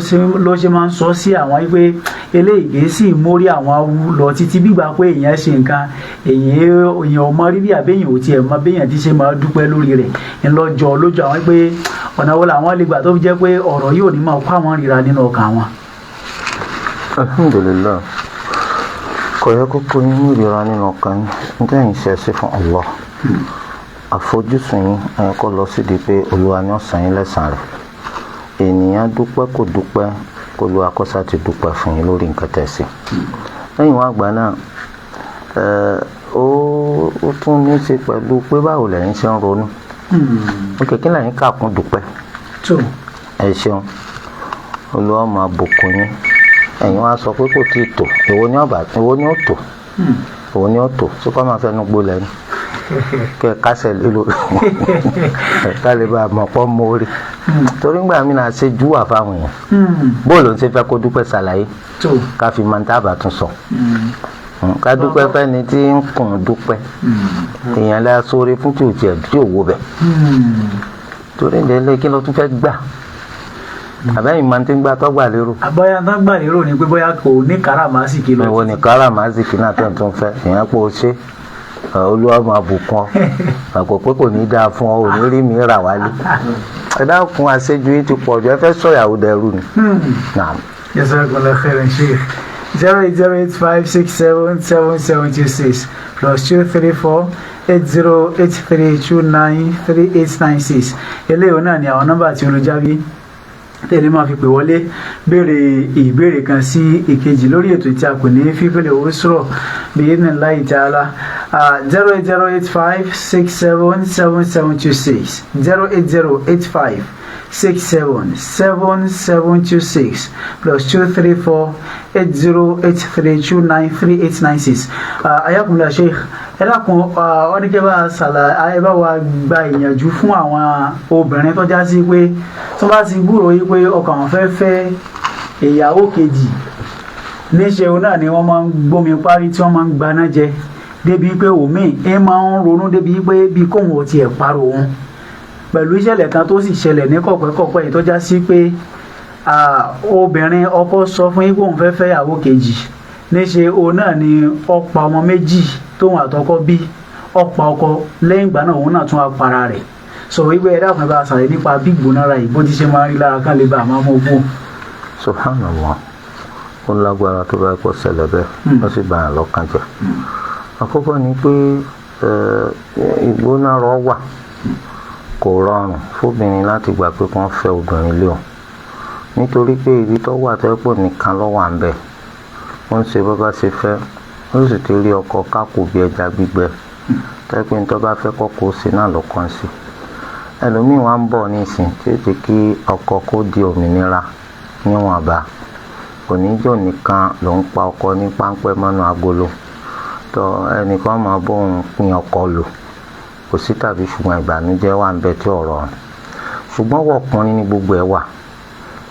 ṣe máa ń sọ sí àwọn wípé eléyìí sì mórí àwọn awú lọ títí gbígbà pé èèyàn ṣe nǹkan èèyàn ò mọ rírì àbẹ́yìn ò tiẹ̀ mọ béèyàn ti ṣe máa dúpẹ́ lórí rẹ̀ ńlọ́jọ́ lójú àwọn pé ọ̀nà wo làwọn lè gbà tó fi jẹ́ pé ọ̀rọ̀ yóò ní máa kó àwọn ríra nínú ọkàn wọn. alhamdulillah kò yẹ kó kó yín ìrora nínú ọkàn yín nígbà yín ṣe sí fún Allah àfojúsùn yín ẹ kó lọ sídìí pé Olúwa ni ó san yín lẹ́san rẹ̀ ènìyàn dúpẹ́ kò dúpẹ́ kó lu akọ́sà ti dúpẹ́ fún yín lórí nǹkan tẹ̀sí lẹ́yìn wá gbà náà ó tún ní í ṣe pẹ̀lú pé báwo lẹ́yìn ṣe ń ronú kí lẹ́yìn kàkún dúpẹ́ ẹ ṣeun Olúwa máa bùkún yín ẹ̀yin wá sọ pé kò tí ì tò èwo ni ó tò èwo ni ó tò tí kò máa fẹnu gbó lẹ́nu kẹ kásẹ̀ lélo ká lè bá a mọ̀ pọ́ mórí torí gbà mí náà ṣe júwà fáwọn èèyàn bóòlù ń ṣe fẹ́ kó dúpẹ́ ṣàlàyé ká fi máa ń tábà tún sọ ká dúpẹ́ fẹ́ni tí ń kùn dúpẹ́ èèyàn lè sóore fún tí ò tiẹ̀ tí ò wo bẹ̀ torí ìdílé kí ló tún fẹ́ gbà àbẹ́yìn máa ń tí ń gbà tọ́gbà lérò. àbáyá tó gbà lérò ni pé bóyá kò ní káràmásìkì lọ. ìwọ ní káràmásìkì náà tó ń tún fẹ́ èèyàn pé o ṣe Olúwa máa bùkún ọ àpò pé kò ní dáa fún ọ ò ní rí mi rà wálé ẹ dákun àṣejù yìí ti pọ̀ jù ẹ fẹ́ sọ̀yàwó dẹrù ni. Jazakallah khairan Sheikh. 08085677726 +234 8083293896 eléyìí náà ni àwọn nọ́mbà tí olùjábí tẹ́lẹ̀ máa fi pè wọlé béèrè ìbéèrè kan sí ìkejì lórí ètò tí a kò ní fífẹ́lẹ̀ owó sọ̀rọ̀ bi'idhnillahi ta'ala 08085677726 08085677726 +234 8083293896. Ayakunle Sheikh ẹ dákun ọdíkẹ́ bá ẹ bá wa gba ìyànjú fún àwọn obìnrin tó já sí pé tó bá ti gbúròó yí pé ọkàn wọn fẹ́ fẹ́ ìyàwó kejì níṣẹ́ náà ni wọ́n máa ń gbómi parí tí wọ́n máa ń gbaná jẹ débi pé òmíì ẹ máa ń ronú débi pé bí kóhun ò tiẹ̀ parọ́ òun pẹ̀lú ìṣẹ̀lẹ̀ kan tó sì ṣẹlẹ̀ ní kọ̀pẹ́kọ̀pẹ́ yìí tó já sí pé obìnrin ọkọ sọ fún yín pé òun fẹ́ fẹ́ ìyàwó kejì níṣẹ́ òun náà ni ọ̀pá ọmọ méjì tóun àtọkọ bí ọ̀pá ọkọ lẹ́yìn ìgbà náà òun náà tún apara rẹ̀ sọ wípé ẹ dákun ẹ bá ṣàlàyé nípa bí ìgbónára yìí bó ti ṣe máa ń rí lára kan lè bá àmọ́ ọmọ ogun. Subhanallah ó lágbára tó bá kọ ṣẹlẹ̀ bẹ́ẹ̀ ó sì bá yàn lọ́kàn jẹ́ àkọ́kọ́ ni pé ìgbónára wà kò rọrùn fóbìnrin láti gbà pé kí wọ́n fẹ́ obìnrin lé o nítorí pé ibi tó wà tẹ́pọ̀ nìkan ló wà ń bẹ̀ wọ́n ń ṣe bó bá ṣe fẹ́ ó sì ti rí ọkọ kákò bí ẹja gbígbẹ tẹ́pẹ́ tó bá fẹ́ kọ́kọ́ sí náà lọ́kàn sí ẹlòmíín wá ń bọ̀ nísìn tí ó ti kí ọkọ kó di òmìnira níwọ̀nba oníjó nìkan ló ń pa ọkọ ní páńpẹ́ mọ́nú agolo tó ẹnìkan máa bóun pín ọkọ lò kò sí tàbí ṣùgbọ́n ìbànújẹ́ wà ń bẹ tí ọ̀rọ̀ ọ̀hún ṣùgbọ́n ọkùnrin ní gbogbo ẹ̀ wà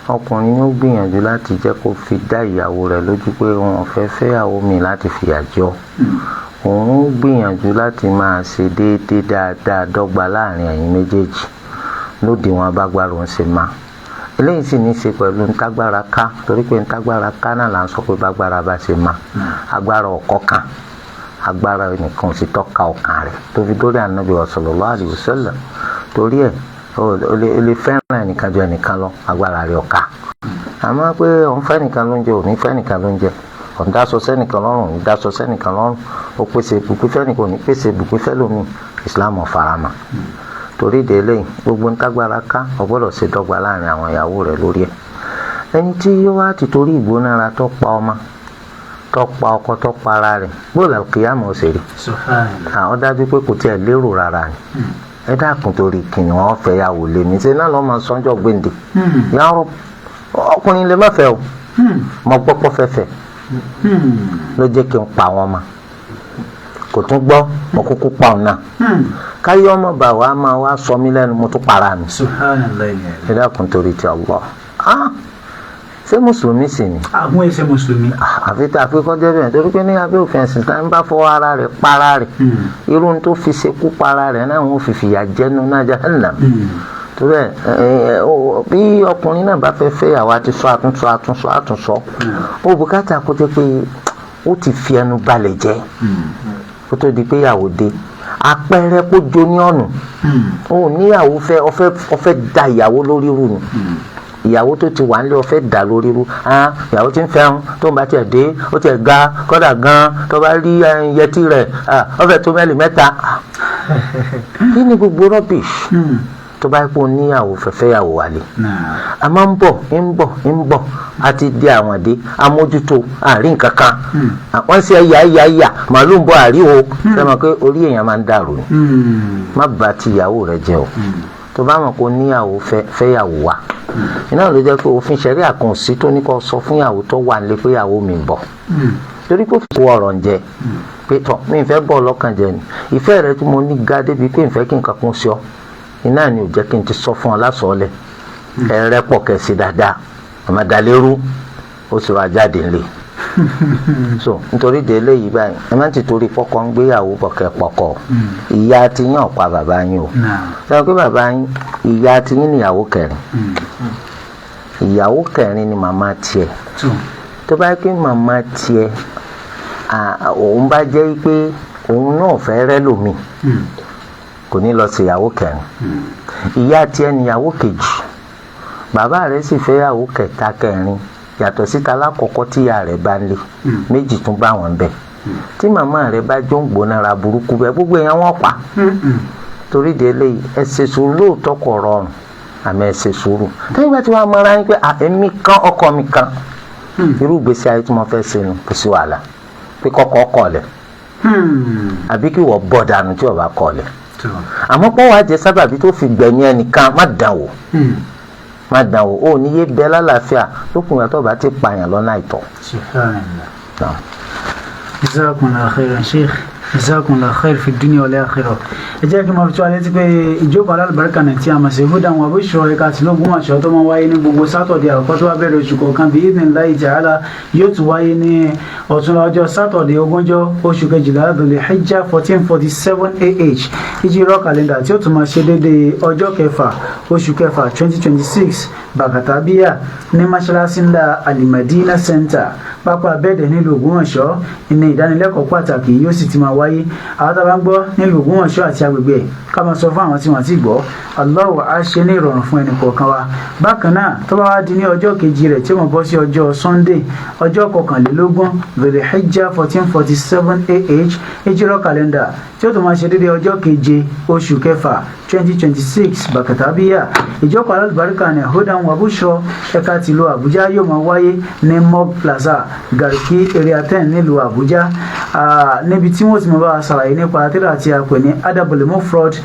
ọkùnrin ní ó gbìyànjú láti jẹ́ kó fi dá ìyàwó rẹ̀ lójú pé wọn fẹ́ fẹ́yàwó mi láti fìyà jọ òun ó gbìyànjú láti máa ṣe déédéé dáadáa dọ́gba láàrin ẹ̀yin méjèèjì lóde wọn abágbára òun ṣe máa eléyìí sì ní í ṣe pẹ̀lú ntágbára ká torí pé ntágbára ká náà là ń sọ pé bágbára bá ṣe máa agbára ọ̀kọ́ kan agbára nìkan sì tọ́ka ọkàn rẹ̀ tó fi dórí ànábì sallallahu alaihi wasallam torí ẹ̀ o lè fẹ́ràn ẹnìkan ju ẹnìkan lọ agbára rẹ̀ ọ̀ka àmọ́ pé òun fẹ́ nìkan ló ń jẹ òun fẹ́ nìkan ló ń jẹ òun dáṣọ sẹ́nìkan lọ́rùn òun dáṣọ sẹ́nìkan lọ́rùn ó pèsè ibùgbé fẹ́nìkan òun pèsè ibùgbé fẹ́lómi Islam ọ̀farama torí ìdè eléyìí gbogbo ntágbára ká ọgbọ́dọ̀ ṣe dọ́gba láàrin àwọn ìyàwó rẹ̀ lórí ẹ̀ ẹni tí yóò wá ti torí ìgbónára tó pa ọmọ tó pa ọkọ tó pa ara rẹ̀ gbọ́dọ̀ kìyàmọ̀ òṣèré àwọn dájú pé kò tiẹ̀ lérò rárá ni ẹ dákun torí kìnìún wọn fẹ́ yàwó lé mi ṣe náà lọ́ máa sọ́njọ́ gbèǹde yàrá ọkùnrin lè má fẹ́ o mọ gbọ́pọ́ fẹ́fẹ́ ló jẹ́ kí n pa wọn ma kò tún gbọ́ mo kúkú pa òun náà káyọ̀ ọmọ bá wa máa wá sọ mí lẹ́nu mo tún para mi. subhanallah. ẹ dákun torí ti Allah ṣé mùsùlùmí sì ni. àwọn ẹsẹ̀ mùsùlùmí. àfi tá a fi kọjá bẹ́ẹ̀ torí pé ní abẹ́ òfin ẹ̀sìn tá ń bá fọwọ́ ara rẹ̀ para rẹ̀ irú tó fi ṣekú para rẹ̀ náà wọ́n fi fìyà jẹ́nu náà jahannam. torí ẹ bí ọkùnrin náà bá fẹ́ fẹ́ àwa ti sọ àtúnṣọ ó bùkátà kó jẹ́ pé ó ti fi ẹnu balẹ̀ jẹ́ kó tó di pé ìyàwó dé àpẹẹrẹ kó jó ní ọ̀nà ó níyàwó fẹ́ ọfẹ́ da ìyàwó lórí rù ni ìyàwó tó ti wà nílé ọfẹ́ dà lórí rú ìyàwó tí ń fẹ́ràn tó ń bá tiẹ̀ dé ó tiẹ̀ ga kọ́dà gan tó bá rí yẹtí rẹ̀ ọfẹ́ tó mẹ́lì mẹ́ta kí ni gbogbo rubbish tó bá pọ̀ níyàwó fẹ́fẹ́ yàwó wálé a máa ń bọ̀ àti di àwọn dé amójútó àárín kankan wọ́n sì ẹ̀yà màálù ń bọ̀ àríwó sẹ́wọ̀n pé orí èèyàn máa ń dàrú ni má bà ti ìyàwó rẹ̀ jẹ́ o tó bá mọ̀ pé níyàwó fẹ́yàwó wà iná ló jẹ́ pé òfin ṣẹ̀rí àkànṣí tó ní kó sọ fún ìyàwó tó wà nílé pé ìyàwó mi ń bọ̀ torí pé òfin kó ọ̀rọ̀ ń jẹ pé tọ̀ mi ìfẹ́ bọ̀ lọ́kàn jẹ ni ìfẹ́ rẹ tí mo ní ga débi pé ìfẹ́ kí nǹkan kan ṣe ọ́ iná ni ò jẹ́ kí n ti sọ fún ọ lásọ̀ọ́lẹ̀ ẹ̀rẹ́ pọ̀ kẹ̀sì dáadáa àmàdálérú ó sì wá jáde ńlẹ̀ so nítorí de eléyìí báyìí ẹ má ti torí pọkọ ń gbéyàwó bọ̀kẹ́ pọkọ ìyá ti yín ọ̀pá bàbá yín o sọ pé bàbá yín ìyá ti yín níyàwó kẹrin ìyàwó kẹrin ni màmá tiẹ̀ tó bá pé màmá tiẹ̀ òun bá jẹ́ pé òun náà fẹ́ rẹ́ lómi kò ní lọ sí ìyàwó kẹrin ìyá tiẹ̀ níyàwó kejì bàbá rẹ̀ sì fẹ́ ìyàwó kẹta kẹrin yàtọ̀ síta lákọ̀ọ́kọ́ tí ìyá rẹ̀ bá ń lé méjì tún bá wọn bẹ̀ tí màmá rẹ̀ bá jó ń gbónára burúkú bẹ́ẹ̀ gbogbo èèyàn wọ́n pa torí de eléyìí ẹ ṣe sùúrù lóòótọ́ kò rọrùn àmì ẹ ṣe sùúrù tẹ́yìn bá ti wá mọ́ra yín pé èmi kan ọkọ mi kan irú ìgbésí ayé tí mo fẹ́ ṣe nù kò sí wàhálà pé kọ́kọ́ kọ̀ lẹ̀ àbí kí wọ́n bọ̀ dànù tí wọ́n bá kọ̀ lẹ̀ àmọ́ pọ́ wàá jẹ sábàbí tó fi gbẹ̀mí ẹnìkan má dàn wò ó ní yé bẹ lálàáfíà lókun yàtọ̀ bá ti pààyàn lọ́nà àìtọ́. jazakumullahu khairan sheikh jazakumullahu khair fi dunya wal akhirah. ẹ jẹ́ kí n máa fi tó alẹ́ tí pé ìjókòó alálùbáríkà náà tí a mọ̀ sí hudan wa bushra ẹ̀ka àti lógún àṣọ tó máa wáyé ní gbogbo sátọ̀dẹ̀ àkọ́kọ́ tó wá bẹ̀rẹ̀ oṣù kọ̀ọ̀kan bí idhnillahi ta'ala yóò tún wáyé ní ọ̀túnla ọjọ́ sátọ̀dẹ̀ 20 oṣù kejìlá Dhul-Hijjah 1447 AH ìjírọ̀ kàlẹ́ndà tí ó tún máa ṣe déédéé ọjọ́ kẹfà oṣù kẹfà 2026 bàkàtàbíyà ní mọ́ṣáláṣí ńlá Al-Madina Center pápá abẹ́ẹ̀dẹ̀ nílùú Ògbómọ̀ṣọ́ ní ìdánilẹ́kọ̀ọ́ pàtàkì yóò sì ti máa wáyé àwọn tá a bá ń gbọ́ nílùú Ògbómọ̀ṣọ́ àti agbègbè ká máa sọ fún àwọn tí wọ́n ti gbọ́ Allahu á ṣe ní ìrọ̀rùn fún ẹnì kọ̀ọ̀kan wa bákan náà tó bá wá di ní ọjọ́ kejì rẹ̀ tí ó máa bọ́ sí ọjọ́ Sunday ọjọ́ 21 Dhul-Hijjah 1447 AH ìjírọ̀ kàlẹ́ndà tí ó tún máa ṣe déédéé ọjọ́ keje oṣù kẹfà 2026 bàkàtàbíyà ìjókòó alálùbáríkà ní hudan wa bushra ẹ̀ka tìlú Àbújá yóò máa wáyé ní Mob Plaza Garki area 10 nílùú Àbújá níbi tí wọ́n ti máa bá a ṣàlàyé nípa tírà tí a pè ní Adabul Mufrad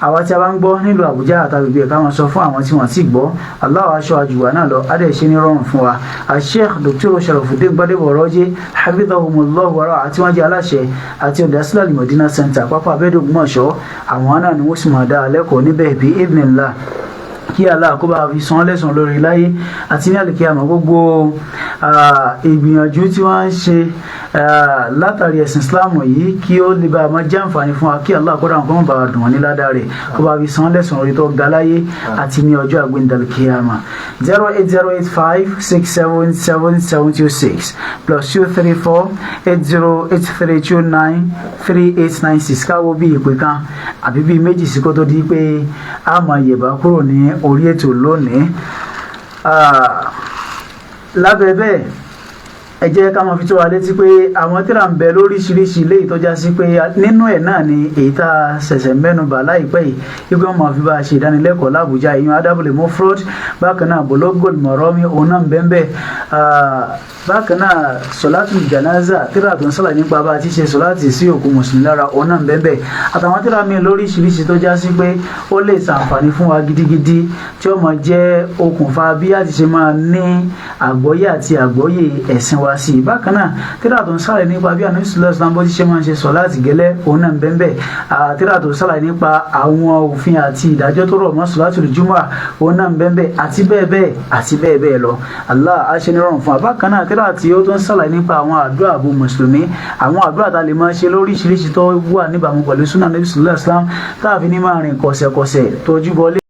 àwa tí a bá ń gbọ́ nílùú Àbújá àtàgbègbè ẹ̀ka wọn sọ fún àwọn tí wọ́n ti gbọ́ Allahu aṣọ àjùwà náà lọ adé ṣe ní rọrùn fún wa Sheikh Dr. Sharafuddin Gbadebo Raji hafidhahumullahu wa ra'ah àti wọ́n jẹ́ aláṣẹ àti olùdásílẹ̀ Al-Madina Center pápá abẹ́ẹ̀dẹ̀ Ògbómọ̀ṣọ́ àwọn náà ni wọ́n sì máa dá a lẹ́kọ̀ọ́ níbẹ̀ bí idhnillah kí Allah kó bá fi san lẹ́san lórí láyé àti ní àlùkìyámà gbogbo ìgbìyànjú tí wọ́n ń ṣe látàrí ẹ̀sìn Islam yìí kí ó lè bá a máa jẹ́ àǹfààní fún wa kí Allah kó dáhùn kó má bàa dùn wọ́n ní ládàá rẹ̀ kó bá fi san lẹ́san lórí tó ga láyé àti ní ọjọ́ àgbéǹdàlùkìyámà 08085677726 +234 8083293896 káwọ́ bí ìpè kan àbí bí méjì sí kó tó di pé a máa yẹ̀bá kúrò ní orí ètò lónìí lábẹ́ bẹ́ẹ̀ ẹ jẹ́ ká máa fi tó wa létí pé àwọn tírà ń bẹ lóríṣiríṣi ilé ìtọ́já sí pé nínú ẹ̀ náà ni èyí tá a ṣẹ̀ṣẹ̀ mẹ́nubà láìpẹ́ yìí wípé wọ́n máa fi bá a ṣe ìdánilẹ́kọ̀ọ́ l'Àbújá ìyún Adabul Mufrad bákan náà Bulugul Marami òun náà ń bẹ́ẹ̀ bákan náà sọ̀látù janaza tírà tó ń sọ̀rọ̀ nípa bá a ti ṣe sọ̀látì sí òkú mùsùlùmí lára òun náà ń bẹ́ẹ̀ àtàwọn tírà míì lóríṣiríṣi tó já sí pé ó lè ṣàǹfààní fún wa gidigidi tí ó máa jẹ́ okùnfà bí a ti ṣe máa ní àgbọ́yé àti àgbọ́yé ẹ̀sìn wa wá sí i. Bákan náà tíra tó ń sàlàyé nípa bí Ànábì sallallahu alaihi wasallam bó ti ṣe máa ń ṣe sọ̀láàtì gẹ́lẹ́ òun náà ń bẹ ńbẹ̀. Tíra tó ń sàlàyé nípa àwọn òfin àti ìdájọ́ tó rọ̀ mọ́ sọ̀láàtul jumu'ah òun náà ń bẹ ńbẹ̀ àti bẹ́ẹ̀ bẹ́ẹ̀ lọ. Allah á ṣe ní rọrùn fún wa. Bákan náà tíra tí ó tó ń sàlàyé nípa àwọn àdúrà àbò mùsùlùmí, àwọn àdúrà tá a lè máa ṣe lóríṣiríṣi tó wà níbàámu pẹ̀lú sunnah Ànábì sallallahu alaihi wasallam tá a fi ní máa rìn kọ̀sẹ̀kọ̀sẹ̀ tójú bọlé